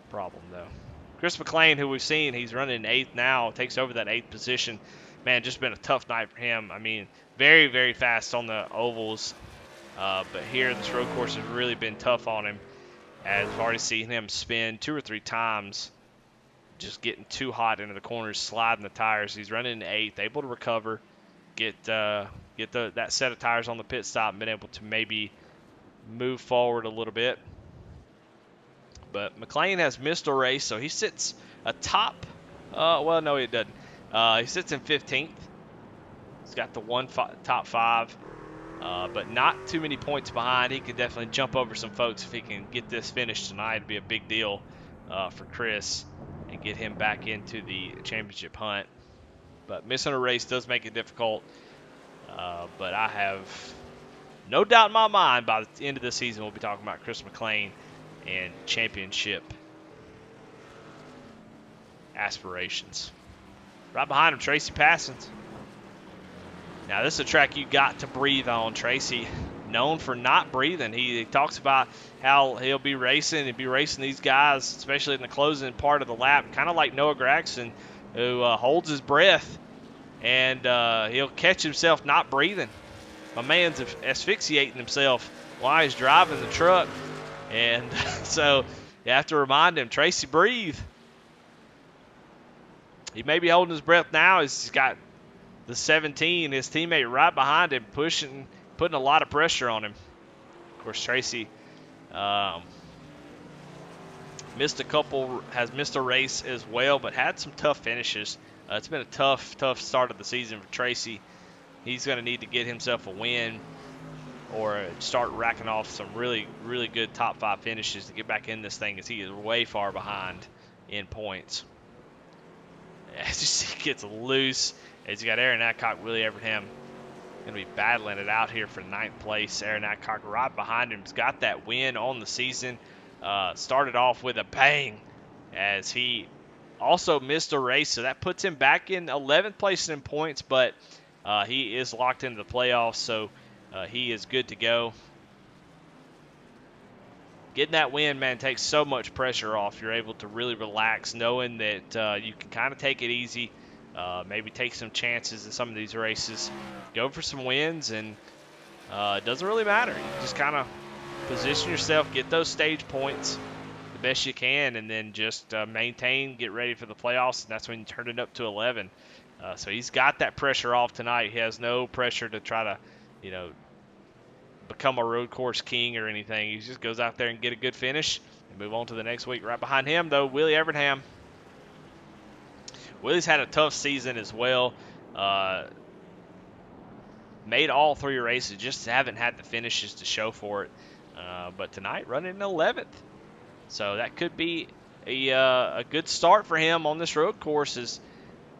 problem, though. Chris McLean, who we've seen, he's running 8th now, takes over that 8th position. Man, just been a tough night for him. I mean, very, very fast on the ovals. But here, this road course has really been tough on him, as we've already seen him spin 2 or 3 times, just getting too hot into the corners, sliding the tires. He's running in 8th, able to recover, get that set of tires on the pit stop, and been able to maybe move forward a little bit. But McLean has missed a race, so he sits atop. Well, no, he doesn't. He sits in 15th. He's got the top 5. But not too many points behind. He could definitely jump over some folks if he can get this finished tonight. It'd be a big deal for Chris and get him back into the championship hunt. But missing a race does make it difficult. But I have no doubt in my mind by the end of the season we'll be talking about Chris McLean and championship aspirations. Right behind him, Tracy Passons. Now, this is a track you got to breathe on. Tracy, known for not breathing. He talks about how he'll be racing these guys, especially in the closing part of the lap, kind of like Noah Gragson, who holds his breath, and he'll catch himself not breathing. My man's asphyxiating himself while he's driving the truck, and so you have to remind him, Tracy, breathe. He may be holding his breath now. He's got the 17, his teammate right behind him, putting a lot of pressure on him. Of course, Tracy has missed a race as well, but had some tough finishes. It's been a tough start of the season for Tracy. He's going to need to get himself a win or start racking off some really, really good top 5 finishes to get back in this thing, as he is way far behind in points. As you see, he gets loose. As you got Aaron Adcock, Willie Evernham going to be battling it out here for 9th place. Aaron Adcock right behind him. He's got that win on the season. Started off with a bang as he also missed a race. So that puts him back in 11th place in points, but he is locked into the playoffs, so he is good to go. Getting that win, man, takes so much pressure off. You're able to really relax knowing that you can kind of take it easy. Maybe take some chances in some of these races. Go for some wins, and it doesn't really matter. You just kind of position yourself, get those stage points the best you can, and then just maintain, get ready for the playoffs, and that's when you turn it up to 11. So he's got that pressure off tonight. He has no pressure to try to, become a road course king or anything. He just goes out there and get a good finish and move on to the next week. Right behind him, though, Willie Evernham. Willie's had a tough season as well. Made all 3 races, just haven't had the finishes to show for it. But tonight, running in 11th. So that could be a good start for him on this road course, as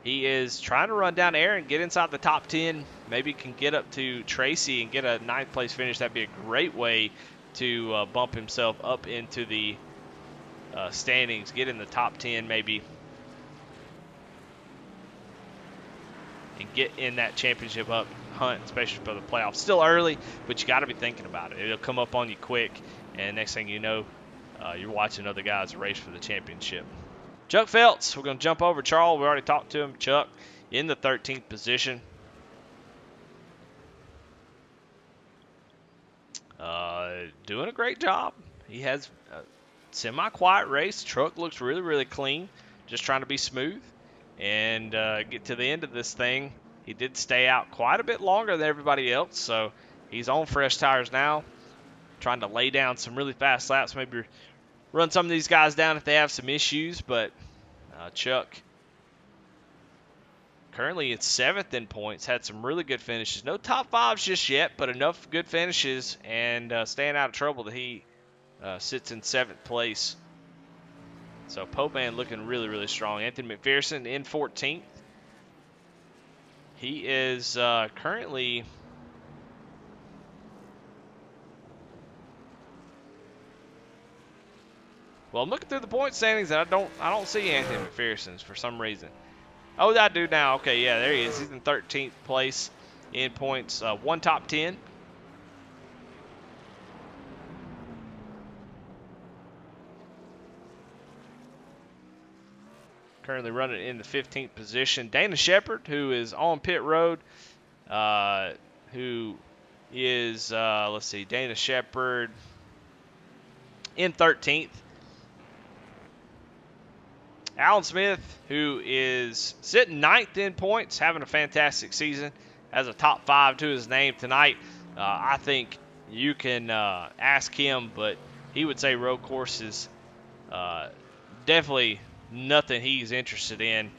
he is trying to run down Aaron, get inside the top 10. Maybe can get up to Tracy and get a 9th place finish. That'd be a great way to bump himself up into the standings, get in the top 10 maybe, and get in that championship hunt, especially for the playoffs. Still early, but you got to be thinking about it. It'll come up on you quick, and next thing you know, you're watching other guys race for the championship. Chuck Feltz, we're going to jump over Charles. We already talked to him. Chuck in the 13th position. Doing a great job. He has a semi-quiet race. Truck looks really, really clean. Just trying to be smooth and get to the end of this thing. He did stay out quite a bit longer than everybody else, so he's on fresh tires now, trying to lay down some really fast laps, maybe run some of these guys down if they have some issues. But Chuck currently it's 7th in points, had some really good finishes. No top 5s just yet, but enough good finishes and staying out of trouble that he sits in 7th place. So Popeman looking really, really strong. Anthony McPherson in 14th. He is currently well, I'm looking through the point standings and I don't see Anthony McPherson's for some reason. Oh, I do now. Okay, yeah, there he is. He's in 13th place in points. One top 10. Currently running in the 15th position. Dana Shepard, who is on pit road, who is, let's see, Dana Shepard in 13th. Alan Smith, who is sitting 9th in points, having a fantastic season, has a top 5 to his name tonight. I think you can ask him, but he would say road courses definitely nothing he's interested in.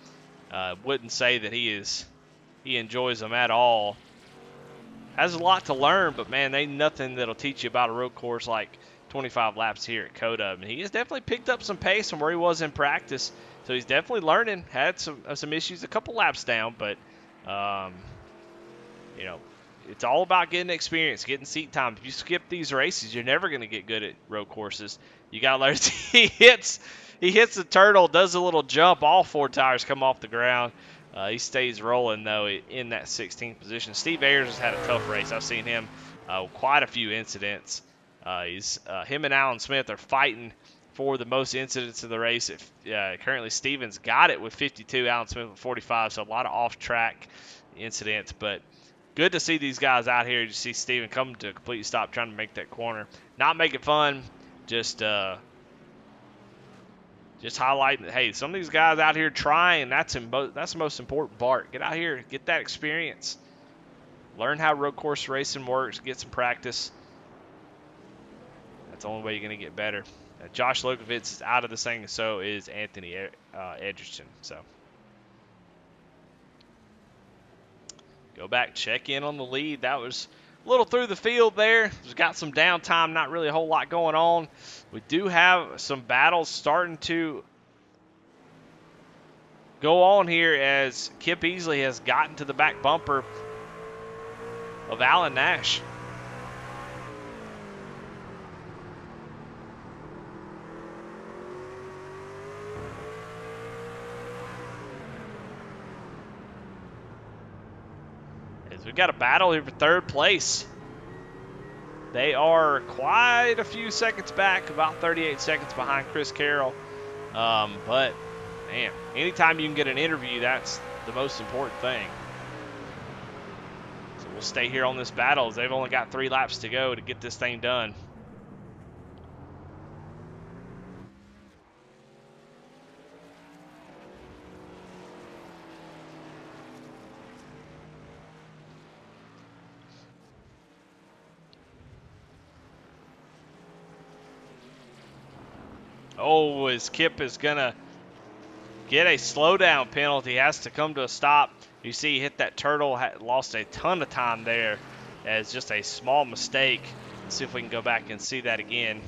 Wouldn't say that he enjoys them at all. Has a lot to learn, but man, ain't nothing that'll teach you about a road course like 25 laps here at COTA. I mean, he has definitely picked up some pace from where he was in practice, so he's definitely learning. Had some issues a couple laps down, but you know, it's all about getting experience, getting seat time. If you skip these races, you're never going to get good at road courses. You got to learn. He hits the turtle, does a little jump. All 4 tires come off the ground. He stays rolling, though, in that 16th position. Steve Ayers has had a tough race. I've seen him quite a few incidents. Him and Alan Smith are fighting for the most incidents of the race. Currently, Stevens got it with 52, Alan Smith with 45, so a lot of off-track incidents. But good to see these guys out here. You see Steven come to a complete stop trying to make that corner. Not make it fun, just highlighting that, hey, some of these guys out here trying, that's the most important part. Get out here, get that experience. Learn how road course racing works, get some practice. That's the only way you're going to get better. Josh Lokovitz is out of this thing, and so is Anthony Edgerton. So go back, check in on the lead. That was a little through the field there. We've got some downtime, not really a whole lot going on. We do have some battles starting to go on here as Kip Easley has gotten to the back bumper of Alan Nash. As we've got a battle here for 3rd place. They are quite a few seconds back, about 38 seconds behind Chris Carroll. But, man, anytime you can get an interview, that's the most important thing. So we'll stay here on this battle as they've only got 3 laps to go to get this thing done. Oh, as Kip is going to get a slowdown penalty, has to come to a stop. You see he hit that turtle, lost a ton of time there as just a small mistake. Let's see if we can go back and see that again.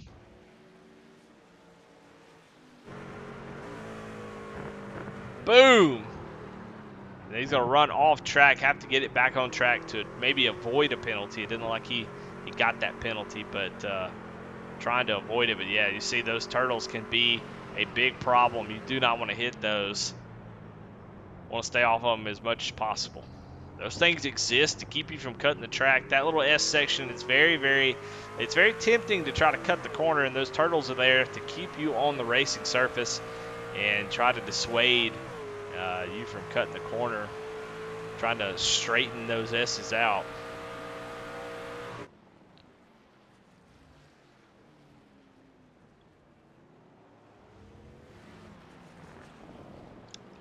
Boom! And he's going to run off track, have to get it back on track to maybe avoid a penalty. It didn't look like he got that penalty, but trying to avoid it. But yeah, you see those turtles can be a big problem. You do not want to hit those. Want to stay off of them as much as possible. Those things exist to keep you from cutting the track. That little S section is it's very tempting to try to cut the corner, and those turtles are there to keep you on the racing surface and try to dissuade you from cutting the corner, trying to straighten those S's out.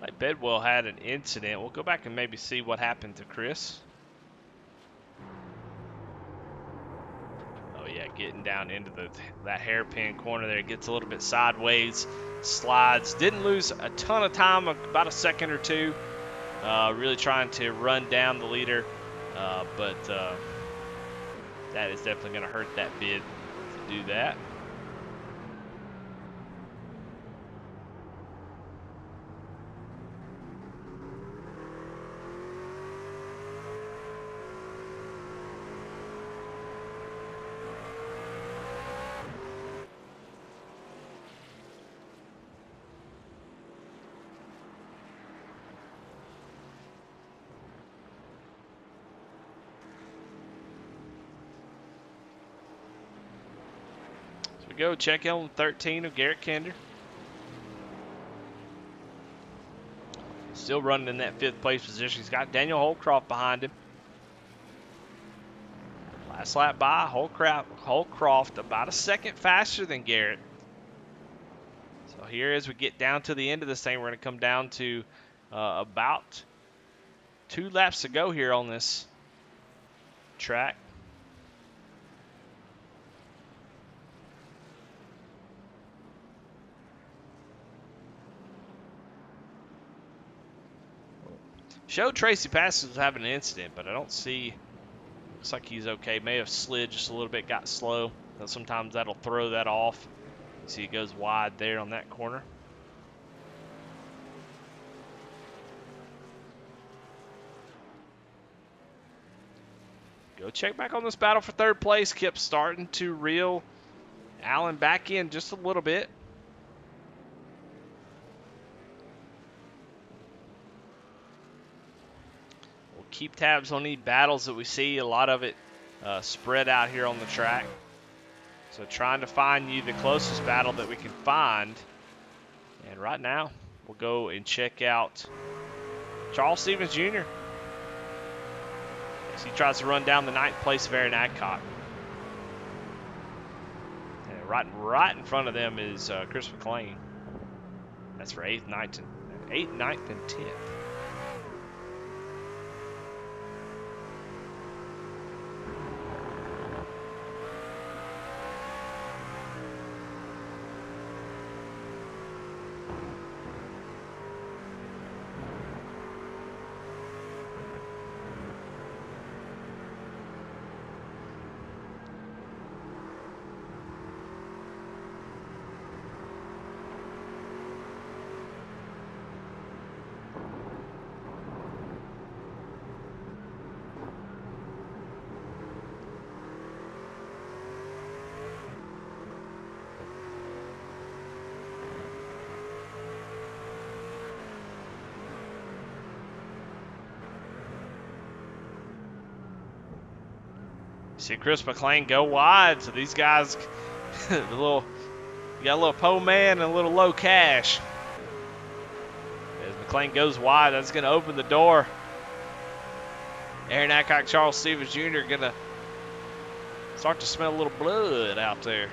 Like Bedwell had an incident. We'll go back and maybe see what happened to Chris. Oh yeah, getting down into that hairpin corner there. Gets a little bit sideways, slides. Didn't lose a ton of time, about a second or two. Really trying to run down the leader, but that is definitely going to hurt that bid to do that. we go. Check in on 13 of Garrett Kinder. Still running in that 5th place position. He's got Daniel Holcroft behind him. Last lap by, Holcroft about a second faster than Garrett. So here as we get down to the end of this thing, we're going to come down to about 2 laps to go here on this track. Showed Tracy Passes was having an incident, but I don't see. Looks like he's okay. May have slid just a little bit, got slow. Sometimes that'll throw that off. See, he goes wide there on that corner. Go check back on this battle for 3rd place. Kip starting to reel Allen back in just a little bit. We'll keep tabs on any battles that we see. A lot of it spread out here on the track. So trying to find you the closest battle that we can find. And right now, we'll go and check out Charles Stevens Jr. as he tries to run down the 9th place of Aaron Adcock. And right in front of them is Chris McLean. That's for 8th, 9th, and 10th. See Chris McLean go wide, so these guys, you got a little po man and a little low cash. As McLean goes wide, that's going to open the door. Aaron Adcock, Charles Stevens Jr. going to start to smell a little blood out there.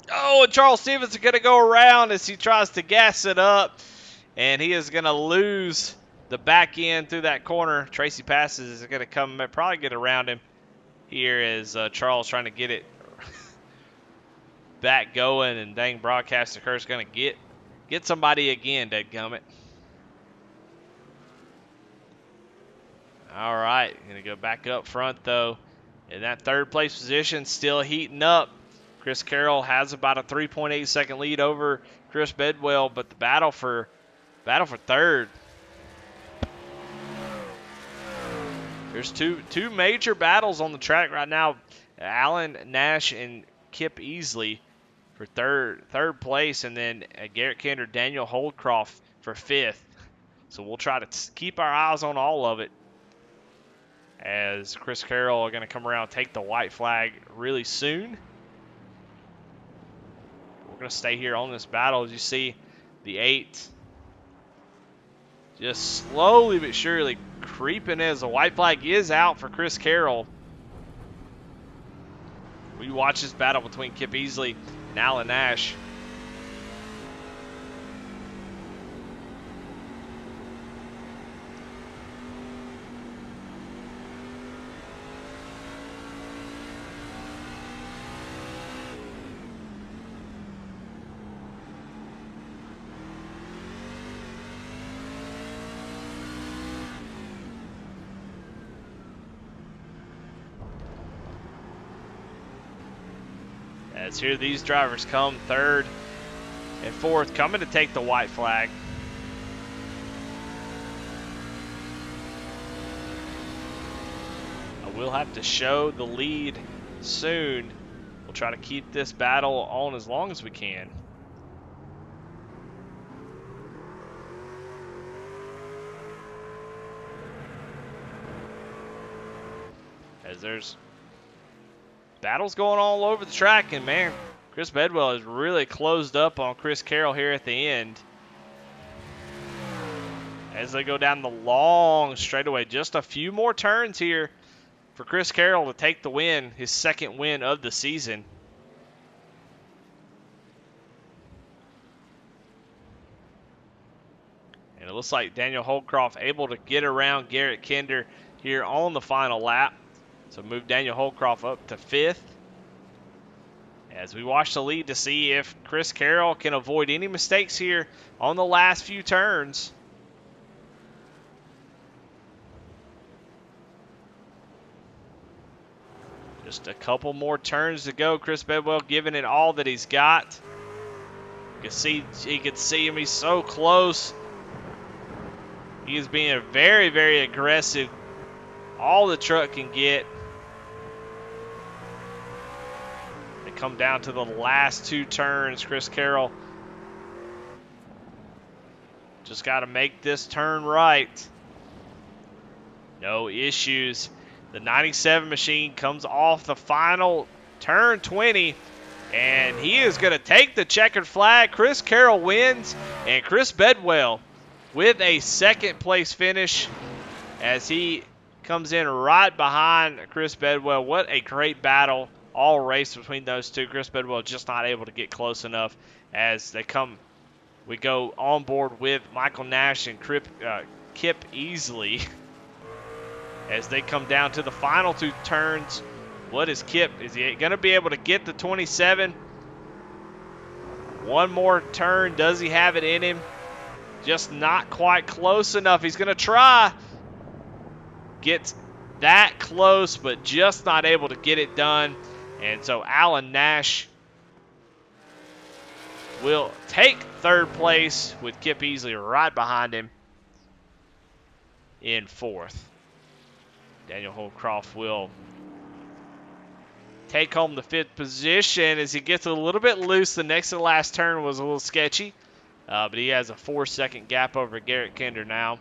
Oh, and Charles Stevens is going to go around as he tries to gas it up. And he is going to lose the back end through that corner. Tracy Passes is going to come, probably get around him here as Charles trying to get it back going. And dang, broadcaster Kurt's going to get somebody again, dadgummit. All right, going to go back up front, though. In that 3rd place position, still heating up. Chris Carroll has about a 3.8 second lead over Chris Bedwell, but the battle for 3rd. There's two major battles on the track right now. Allen Nash and Kip Easley for third place, and then Garrett Kinder, Daniel Holdcroft for 5th. So we'll try to keep our eyes on all of it, as Chris Carroll are going to come around and take the white flag really soon. We're going to stay here on this battle. As you see, the 8 just slowly but surely creeping as the white flag is out for Chris Carroll. We watch this battle between Kip Easley and Allen Nash. As here these drivers come 3rd and 4th, coming to take the white flag. I will have to show the lead soon. We'll try to keep this battle on as long as we can. As there's battles going all over the track, and man, Chris Bedwell has really closed up on Chris Carroll here at the end. As they go down the long straightaway, just a few more turns here for Chris Carroll to take the win, his second win of the season. And it looks like Daniel Holcroft able to get around Garrett Kinder here on the final lap. So move Daniel Holcroft up to 5th. As we watch the lead to see if Chris Carroll can avoid any mistakes here on the last few turns. Just a couple more turns to go. Chris Bedwell giving it all that he's got. You can see him. He's so close. He is being very, very aggressive. All the truck can get. They come down to the last 2 turns. Chris Carroll just got to make this turn right. No issues. The 97 machine comes off the final turn 20, and he is going to take the checkered flag. Chris Carroll wins, and Chris Bedwell with a second place finish as he comes in right behind Chris Bedwell. What a great battle all race between those two. Chris Bedwell just not able to get close enough as they come. We go on board with Michael Nash and Kip Easley as they come down to the final 2 turns. What is Kip? Is he going to be able to get the 27? One more turn. Does he have it in him? Just not quite close enough. He's going to try. Gets that close, but just not able to get it done. And so Alan Nash will take 3rd place with Kip Easley right behind him in 4th. Daniel Holcroft will take home the 5th position as he gets a little bit loose. The next to last turn was a little sketchy, but he has a 4-second gap over Garrett Kinder now.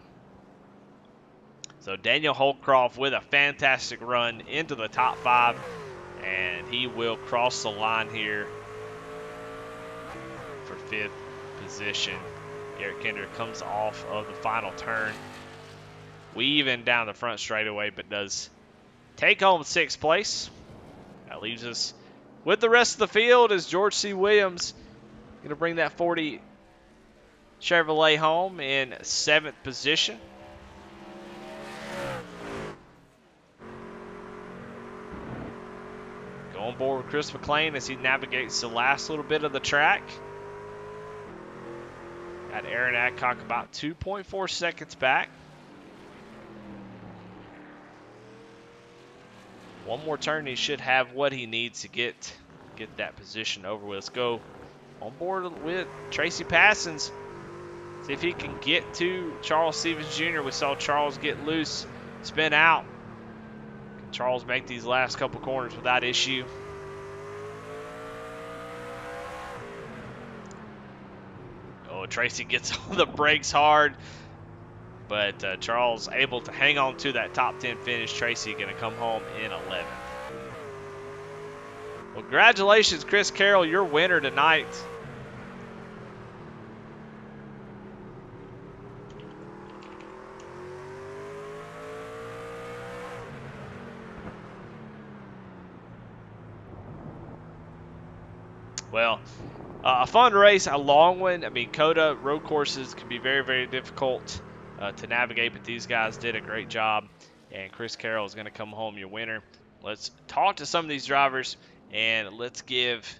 So Daniel Holcroft with a fantastic run into the top 5, and he will cross the line here for 5th position. Garrett Kinder comes off of the final turn, weaving down the front straightaway, but does take home 6th place. That leaves us with the rest of the field as George C. Williams going to bring that 40 Chevrolet home in 7th position. Go on board with Chris McLean as he navigates the last little bit of the track. Got Aaron Adcock about 2.4 seconds back. One more turn, he should have what he needs to get that position over with. Let's go on board with Tracy Passons. See if he can get to Charles Stevens Jr. We saw Charles get loose, spin out. Can Charles make these last couple corners without issue? Oh, Tracy gets on the brakes hard. But Charles able to hang on to that top 10 finish. Tracy going to come home in 11th. Well, congratulations, Chris Carroll, your winner tonight. Well, a fun race, a long one. I mean, COTA road courses can be very, very difficult to navigate, but these guys did a great job, and Chris Carroll is going to come home your winner. Let's talk to some of these drivers, and let's give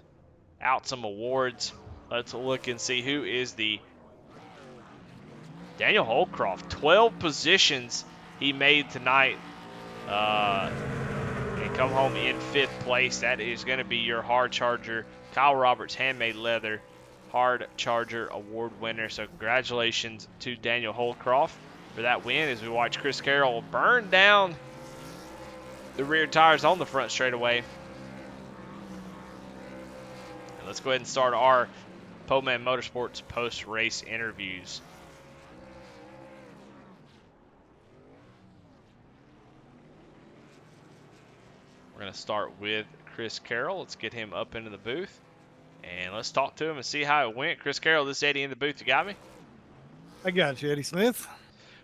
out some awards. Let's look and see who is the Daniel Holcroft. 12 positions he made tonight, and come home in 5th place. That is going to be your Hard Charger Kyle Roberts Handmade Leather Hard Charger Award winner. So congratulations to Daniel Holcroft for that win as we watch Chris Carroll burn down the rear tires on the front straightaway let's go ahead and start our Poman Motorsports post-race interviews. We're going to start with Chris Carroll. Let's get him up into the booth, and let's talk to him and see how it went. Chris Carroll, this is Eddie in the booth. You got me? I got you, Eddie Smith.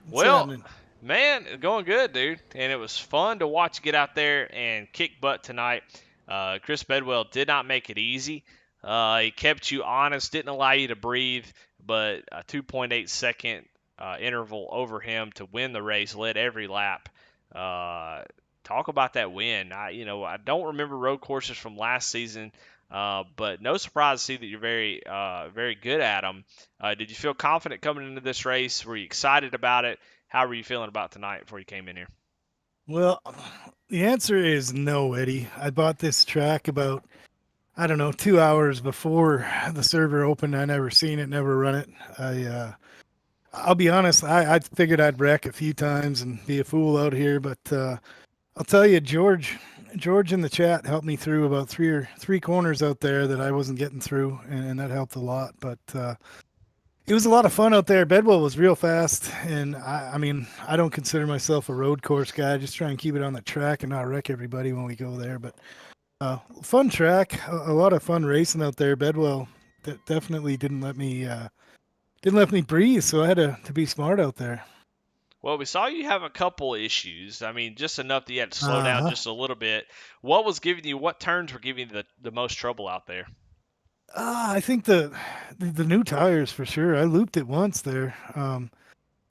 What's Well, happening? man, going good, dude. And it was fun to watch you get out there and kick butt tonight. Chris Bedwell did not make it easy. He kept you honest, didn't allow you to breathe, but a 2.8 second interval over him to win the race, led every lap. Talk about that win. I don't remember road courses from last season, but no surprise to see that you're very good at them. Did you feel confident coming into this race? Were you excited about it? How were you feeling about tonight before you came in here? Well, the answer is no, Eddie. I bought this track about, I don't know, 2 hours before the server opened. I never seen it, never run it. I'll be honest, I figured I'd wreck a few times and be a fool out here, but I'll tell you, George in the chat helped me through about three corners out there that I wasn't getting through, and that helped a lot. But it was a lot of fun out there. Bedwell was real fast, and I mean, I don't consider myself a road course guy. I just try and keep it on the track and not wreck everybody when we go there. But fun track, a lot of fun racing out there. Bedwell definitely didn't let me breathe, so I had to be smart out there. Well, we saw you have a couple issues. I mean, just enough that you had to slow down just a little bit. What turns were giving you the most trouble out there? I think the new tires for sure. I looped it once there. I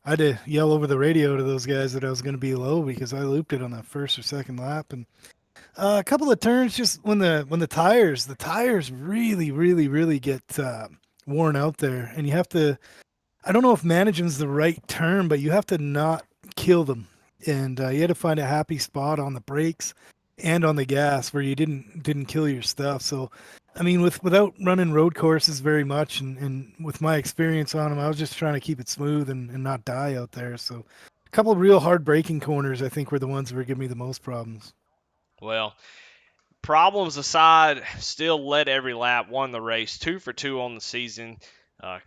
had to yell over the radio to those guys that I was going to be low because I looped it on the first or second lap, and a couple of turns just when the tires really get worn out there, and you have to. I don't know if managing's the right term, but you have to not kill them, and you had to find a happy spot on the brakes and on the gas where you didn't kill your stuff. So, I mean, without running road courses very much, and with my experience on them, I was just trying to keep it smooth and not die out there. So, a couple of real hard braking corners, I think, were the ones that were giving me the most problems. Well, problems aside, still led every lap, won the race, 2 for 2 on the season.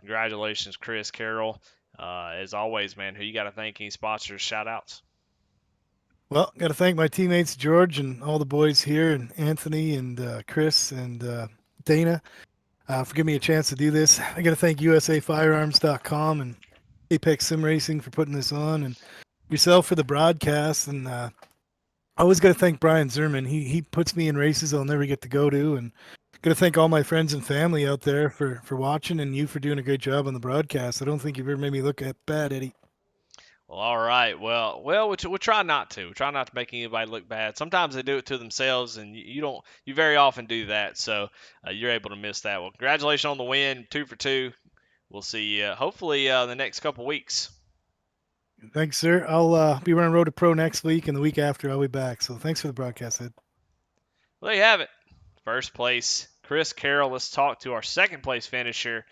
Congratulations, Chris Carroll. As always, man, who you got to thank? Any sponsors, shout outs? Well, got to thank my teammates, George, and all the boys here, and Anthony, and Chris, and Dana, for giving me a chance to do this. I got to thank USAFirearms.com and Apex Sim Racing for putting this on, and yourself for the broadcast. And I always got to thank Brian Zerman. He puts me in races I'll never get to go to, and got to thank all my friends and family out there for watching, and you for doing a great job on the broadcast. I don't think you've ever made me look bad, Eddie. Well, all right. Well, we'll try not to. We try not to make anybody look bad. Sometimes they do it to themselves, and you don't. You very often do that, so you're able to miss that. Well, congratulations on the win, 2 for 2. We'll see you hopefully the next couple weeks. Thanks, sir. I'll be running Road to Pro next week, and the week after I'll be back. So thanks for the broadcast, Ed. Well, there you have it. First place, Chris Carroll. Let's talk to our second place finisher,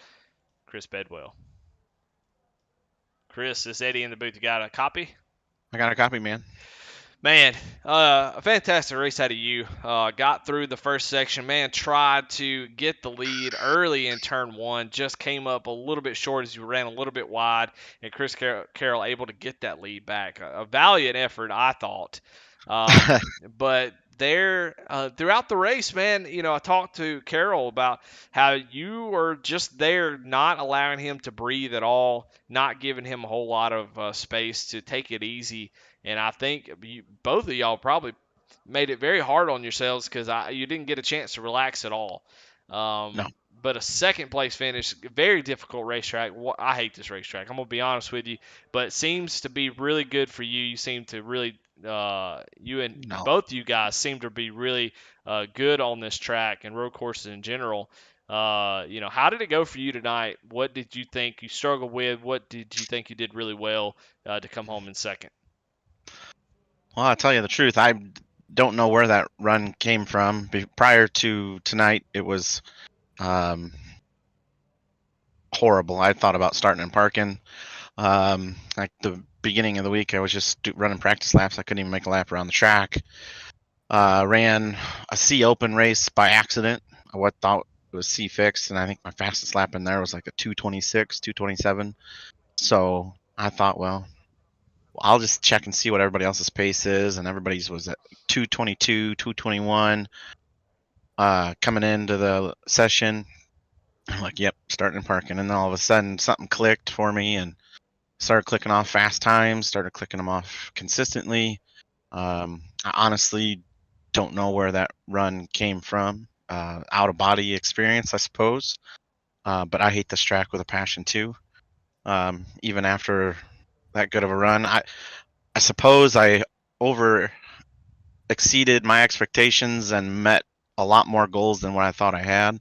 Chris Bedwell. Chris, is Eddie in the booth? You got a copy? I got a copy, man. Man, a fantastic race out of you. Got through the first section. Man, tried to get the lead early in turn one. Just came up a little bit short as you ran a little bit wide. And Chris Carroll able to get that lead back. A valiant effort, I thought. But there, throughout the race, man, I talked to Carroll about how you were just there, not allowing him to breathe at all, not giving him a whole lot of space to take it easy. And I think both of y'all probably made it very hard on yourselves because you didn't get a chance to relax at all. No. But a second place finish, very difficult racetrack. I hate this racetrack. I'm going to be honest with you. But it seems to be really good for you. You seem to really, both you guys seem to be really good on this track and road courses in general. How did it go for you tonight? What did you think you struggled with? What did you think you did really well to come home in second? Well, I'll tell you the truth. I don't know where that run came from. Prior to tonight, it was horrible. I thought about starting and parking. Like the beginning of the week, I was just running practice laps. I couldn't even make a lap around the track. Ran a C Open race by accident. What thought it was C fixed, and I think my fastest lap in there was like a 226, 227. So I thought, well, I'll just check and see what everybody else's pace is, and everybody's was at 222, 221 coming into the session. I'm like, yep, starting and parking, and then all of a sudden something clicked for me and started clicking off fast times, started clicking them off consistently. I honestly don't know where that run came from. Out of body experience, I suppose. But I hate this track with a passion too. Even after that good of a run, I suppose I over exceeded my expectations and met a lot more goals than what I thought I had.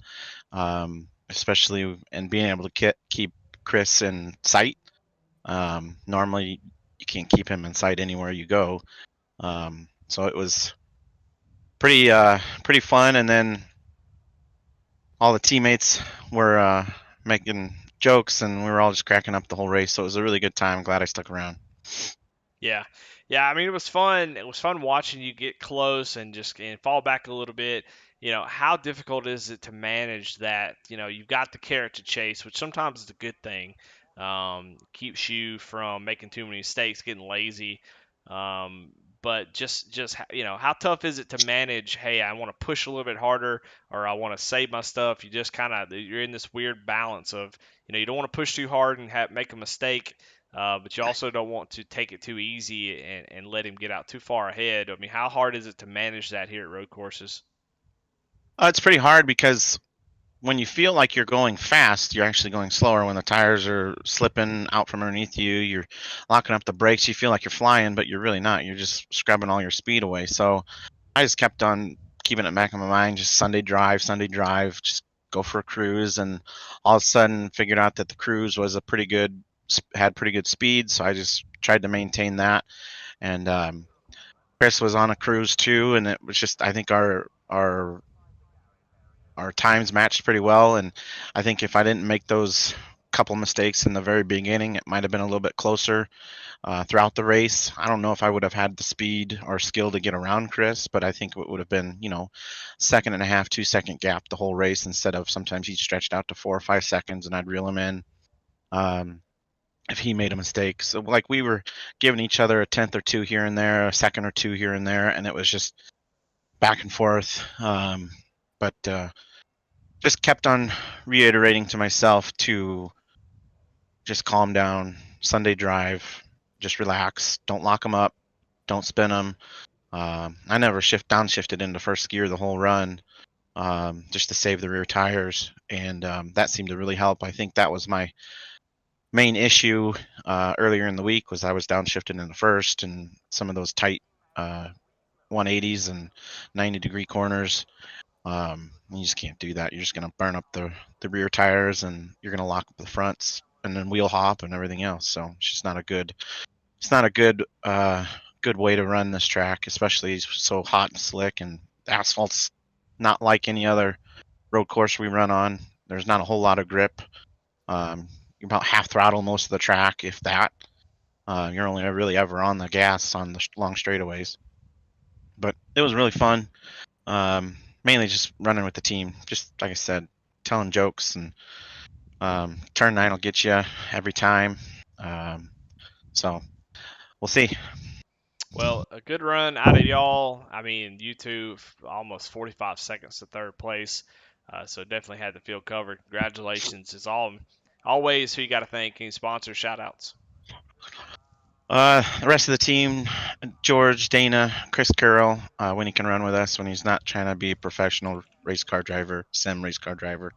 Especially in being able to keep Chris in sight. Normally, you can't keep him in sight anywhere you go. So it was pretty fun, and then all the teammates were making jokes, and we were all just cracking up the whole race. So it was a really good time. Glad I stuck around. Yeah. Yeah, I mean, it was fun. It was fun watching you get close and just and fall back a little bit. How difficult is it to manage that? You've got the carrot to chase, which sometimes is a good thing. Keeps you from making too many mistakes, getting lazy. Um, but just how tough is it to manage? Hey, I want to push a little bit harder, or I want to save my stuff. You're in this weird balance of you don't want to push too hard and make a mistake, but you also don't want to take it too easy and let him get out too far ahead. I mean, how hard is it to manage that here at road courses? It's pretty hard because when you feel like you're going fast, you're actually going slower. When the tires are slipping out from underneath you, you're locking up the brakes. You feel like you're flying, but you're really not. You're just scrubbing all your speed away. So I just kept on keeping it back in my mind, just Sunday drive, just go for a cruise. And all of a sudden figured out that the cruise was had pretty good speed. So I just tried to maintain that. And Chris was on a cruise too. And it was just, I think our times matched pretty well. And I think if I didn't make those couple mistakes in the very beginning, it might have been a little bit closer throughout the race. I don't know if I would have had the speed or skill to get around Chris, but I think it would have been, second and a half, 2 second gap the whole race instead of sometimes he stretched out to 4 or 5 seconds and I'd reel him in. If he made a mistake. So like we were giving each other a tenth or two here and there, a second or two here and there, and it was just back and forth. But just kept on reiterating to myself to just calm down, Sunday drive, just relax, don't lock them up, don't spin them. I never downshifted into first gear the whole run, just to save the rear tires, and that seemed to really help. I think that was my main issue earlier in the week was I was downshifting in the first, and some of those tight 180s and 90-degree corners. You just can't do that. You're just going to burn up the rear tires, and you're going to lock up the fronts, and then wheel hop and everything else. So it's just not a good. It's not a good way to run this track, especially so hot and slick, and the asphalt's not like any other road course we run on. There's not a whole lot of grip. You're about half throttle most of the track, if that. You're only really ever on the gas on the long straightaways. But it was really fun. Mainly just running with the team. Just like I said, telling jokes, and turn 9 will get you every time. So we'll see. Well, a good run out of y'all. I mean, you two almost 45 seconds to third place. So definitely had the field covered. Congratulations. It's always who you got to thank. Any sponsor shout outs? The rest of the team, George, Dana, Chris Carroll, when he can run with us, when he's not trying to be a professional sim race car driver.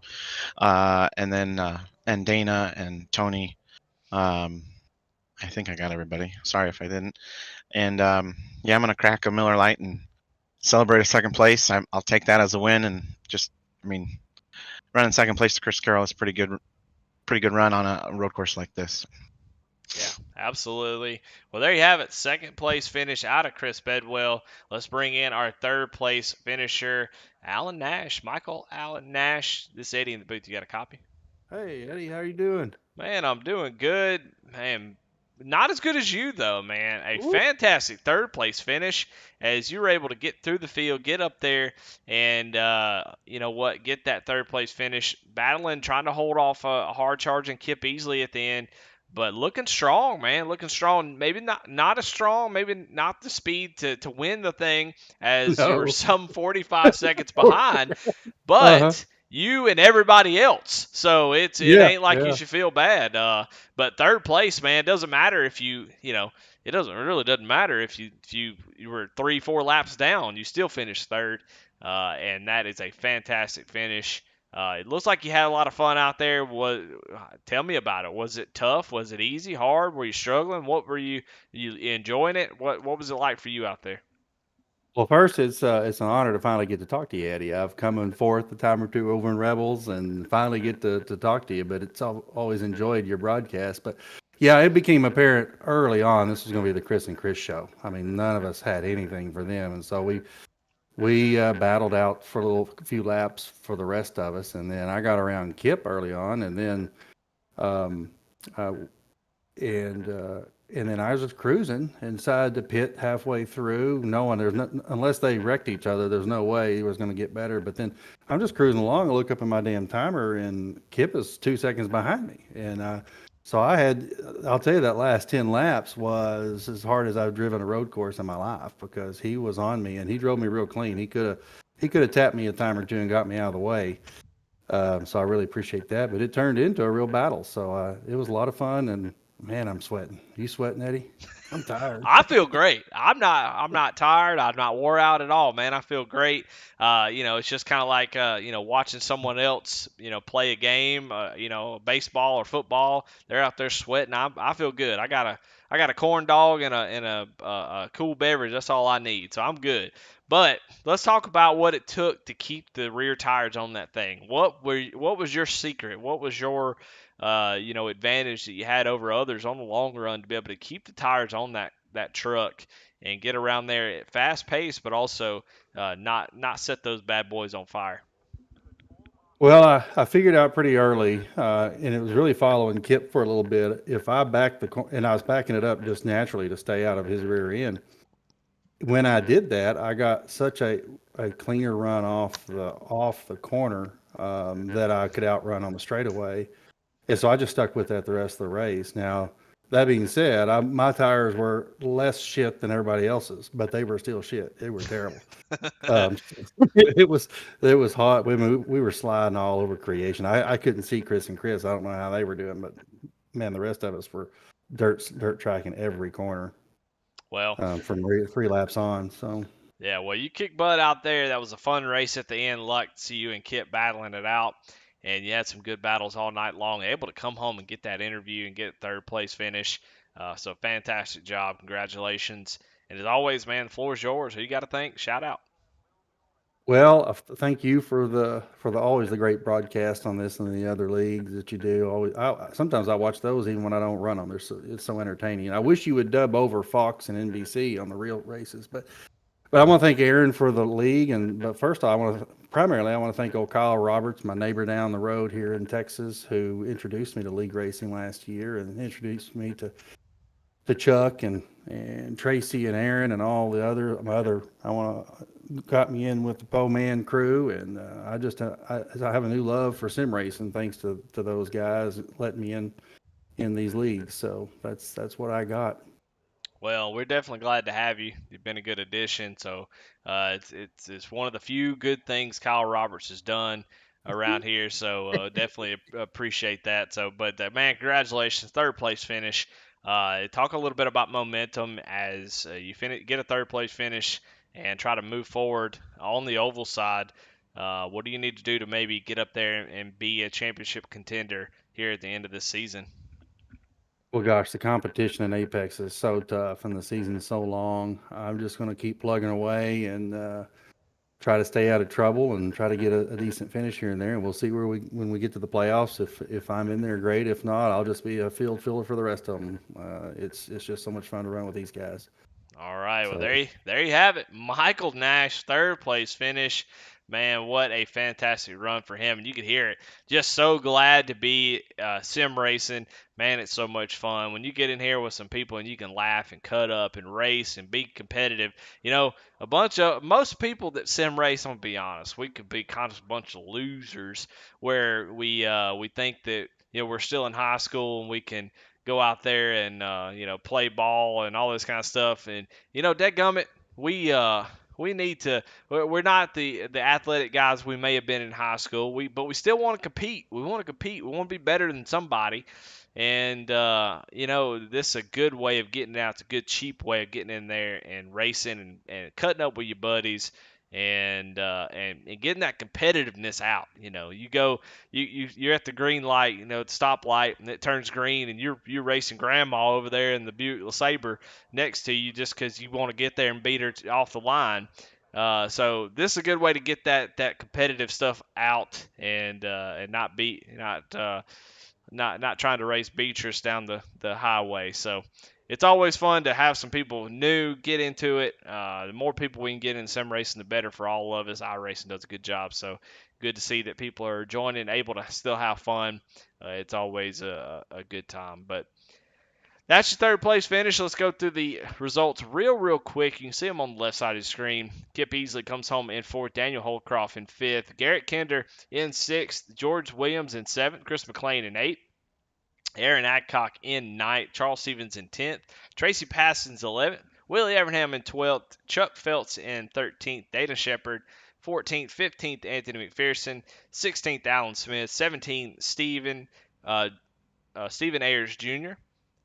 And then and Dana and Tony. I think I got everybody. Sorry if I didn't. And yeah, I'm gonna crack a Miller Lite and celebrate a second place. I'll take that as a win. And running second place to Chris Carroll is pretty good run on a road course like this. Yeah, absolutely. Well, there you have it. Second place finish out of Chris Bedwell. Let's bring in our third place finisher, Alan Nash. Michael Alan Nash. This is Eddie in the booth. You got a copy? Hey, Eddie, how you doing? Man, I'm doing good. Man, Not as good as you, though, man. A fantastic third place finish as you were able to get through the field, get up there, and you know what, get that third place finish, battling, trying to hold off a hard charging Kip easily at the end. But looking strong, man. Looking strong. Maybe not as strong. Maybe not the speed to win the thing as you're No. some 45 seconds behind. Uh-huh. But you and everybody else. So it Yeah, ain't like you yeah. should feel bad. But third place, man, it doesn't matter if it doesn't matter if you were 3-4 laps down, you still finished third, and that is a fantastic finish. It looks like you had a lot of fun out there. Tell me about it. Was it tough? Was it easy? Hard? Were you struggling? What were you enjoying it? What was it like for you out there? Well, first, it's an honor to finally get to talk to you, Eddie. I've come and forth a time or two over in Rebels, and finally get to talk to you. But it's always enjoyed your broadcast. But yeah, it became apparent early on this was going to be the Chris and Chris show. I mean, none of us had anything for them, and so we battled out for a few laps for the rest of us, and then I got around Kip early on, and then um, uh, and then I was just cruising inside the pit halfway through, knowing unless they wrecked each other, there's no way it was going to get better. But then I'm just cruising along. I look up at my damn timer, and Kip is 2 seconds behind me. And so I'll tell you, that last 10 laps was as hard as I've driven a road course in my life, because he was on me and he drove me real clean. He could have tapped me a time or two and got me out of the way. So I really appreciate that. But it turned into a real battle. So it was a lot of fun, and man, I'm sweating. You sweating, Eddie? I'm tired. I feel great. I'm not tired. I'm not wore out at all, man. I feel great. It's just kind of like watching someone else, play a game, baseball or football. They're out there sweating. I feel good. I got a corn dog and a cool beverage. That's all I need. So I'm good. But let's talk about what it took to keep the rear tires on that thing. What was your secret? What was your advantage that you had over others on the long run to be able to keep the tires on that truck and get around there at fast pace, but also not set those bad boys on fire? Well, I figured out pretty early, and it was really following Kip for a little bit. If I backed and I was backing it up just naturally to stay out of his rear end. When I did that, I got such a cleaner run off the corner, that I could outrun on the straightaway. And so I just stuck with that the rest of the race. Now, that being said, my tires were less shit than everybody else's, but they were still shit. They were terrible. Um, it was hot. We were sliding all over creation. I couldn't see Chris and Chris. I don't know how they were doing, but man, the rest of us were dirt tracking every corner, Well, from three laps on. So yeah, well, you kicked butt out there. That was a fun race at the end. Luck to see you and Kip battling it out. And you had some good battles all night long. Able to come home and get that interview and get third place finish. So fantastic job. Congratulations. And as always, man, the floor is yours. Who you got to thank? Shout out. well, thank you for the always the great broadcast on this and the other leagues that you do. Sometimes I watch those even when I don't run them. It's so entertaining. I wish you would dub over Fox and NBC on the real races, but I want to thank Aaron for the league. But first, I want to thank old Kyle Roberts, my neighbor down the road here in Texas, who introduced me to league racing last year and introduced me to Chuck and Tracy and Aaron and all the got me in with the Po Man crew. And I have a new love for sim racing thanks to those guys letting me in these leagues. So that's what I got. Well, we're definitely glad to have you. You've been a good addition. So it's one of the few good things Kyle Roberts has done around here. So definitely appreciate that. So, but man, congratulations, third place finish. Talk a little bit about momentum as you get a third place finish and try to move forward on the oval side. What do you need to do to maybe get up there and be a championship contender here at the end of this season? Well, gosh, the competition in Apex is so tough and the season is so long. I'm just going to keep plugging away and try to stay out of trouble and try to get a decent finish here and there. And we'll see when we get to the playoffs. If I'm in there, great. If not, I'll just be a field filler for the rest of them. It's just so much fun to run with these guys. All right, well So there you have it. Michael Nash, third place finish. Man, what a fantastic run for him. And you could hear it. Just so glad to be sim racing. Man, it's so much fun. When you get in here with some people and you can laugh and cut up and race and be competitive. You know, most people that sim race, I'm going to be honest, we could be kind of a bunch of losers where we think that, we're still in high school and we can go out there and, play ball and all this kind of stuff. And, dadgummit, we need to. We're not the athletic guys we may have been in high school. But we still want to compete. We want to compete. We want to be better than somebody. And this is a good way of getting out. It's a good cheap way of getting in there and racing and cutting up with your buddies and getting that competitiveness out. You go. You're at the green light. The stoplight, and it turns green, and you're racing grandma over there in the Buick LeSabre next to you just because you want to get there and beat her off the line. So this is a good way to get that competitive stuff out and not trying to race Beatrice down the highway. So it's always fun to have some people new get into it. The more people we can get in sim racing, the better for all of us. iRacing does a good job. So good to see that people are joining, able to still have fun. It's always a good time. But that's your third place finish. Let's go through the results real quick. You can see them on the left side of the screen. Kip Easley comes home in fourth. Daniel Holcroft in fifth. Garrett Kinder in sixth. George Williams in seventh. Chris McLean in eighth. Aaron Adcock in ninth. Charles Stevens in 10th. Tracy Passons 11th. Willie Evernham in 12th. Chuck Feltz in 13th. Dana Shepard 14th. 15th, Anthony McPherson. 16th, Alan Smith. 17th, Stephen Ayers Jr.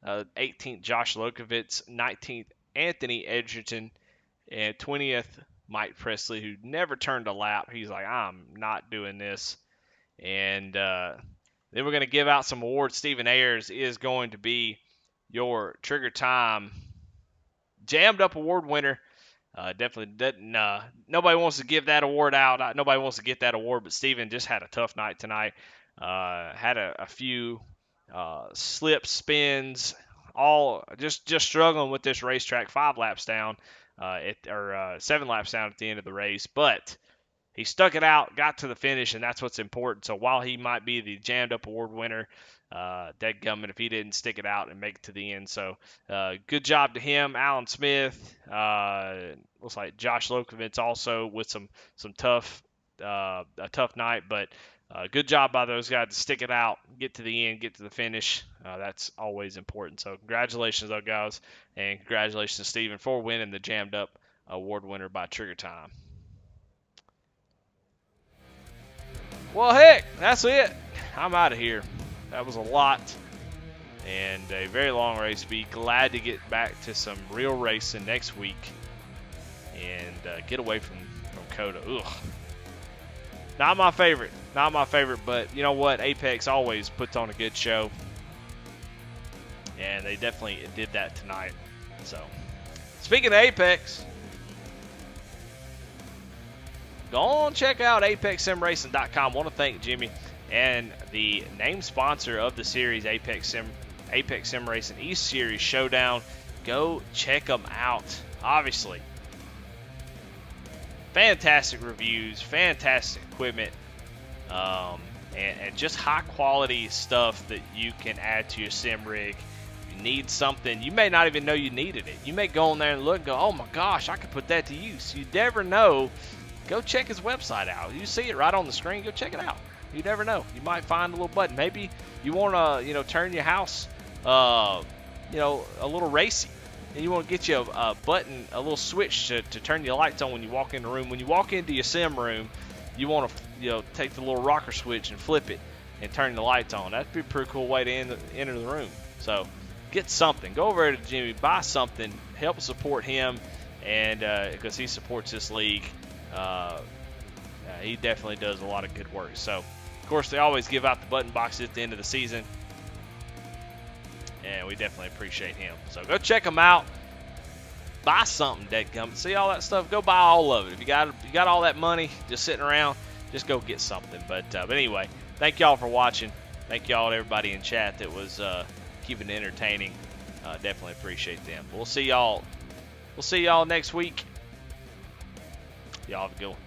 18th, Josh Lokovitz. 19th, Anthony Edgerton. And 20th, Mike Presley, who never turned a lap. He's like, I'm not doing this. And then we're going to give out some awards. Stephen Ayers is going to be your Trigger Time Jammed Up Award winner. Definitely doesn't. Nobody wants to give that award out. Nobody wants to get that award, but Stephen just had a tough night tonight. Had a few slips, spins, all just struggling with this racetrack. 5 laps down, 7 laps down at the end of the race, but he stuck it out, got to the finish, and that's what's important. So while he might be the Jammed Up Award winner, dadgummit if he didn't stick it out and make it to the end. So good job to him. Alan Smith, looks like Josh Lokovitz also with some tough, a tough night, but good job by those guys to stick it out, get to the end, get to the finish. That's always important. So congratulations, though, guys, and congratulations, Stephen, for winning the Jammed Up Award winner by Trigger Time. Well, heck, that's it. I'm out of here. That was a lot and a very long race. Be glad to get back to some real racing next week and get away from COTA. Ugh. Not my favorite, but you know what? Apex always puts on a good show, and they definitely did that tonight. So, speaking of Apex, go on, check out ApexSimRacing.com. Want to thank Jimmy and the name sponsor of the series, Apex Sim Racing East Series Showdown. Go check them out. Obviously, fantastic reviews, fantastic equipment, and just high quality stuff that you can add to your sim rig. If you need something, you may not even know you needed it. You may go in there and look and go, oh my gosh, I could put that to use. You never know. Go check his website out. You see it right on the screen. Go check it out. You never know. You might find a little button. Maybe you want to, turn your house, a little racy. And you want to get you a button, a little switch to turn your lights on when you walk in the room. When you walk into your sim room, you want to, take the little rocker switch and flip it and turn the lights on. That'd be a pretty cool way to enter the room. So get something. Go over to Jimmy, buy something, help support him, and because he supports this league. He definitely does a lot of good work. So, of course, they always give out the button boxes at the end of the season, and we definitely appreciate him. So go check him out. Buy something, dadgummit. See all that stuff? Go buy all of it. If you got all that money just sitting around, just go get something. But anyway, thank y'all for watching. Thank y'all to everybody in chat that was keeping it entertaining. Definitely appreciate them. We'll see y'all next week. Y'all have a good one.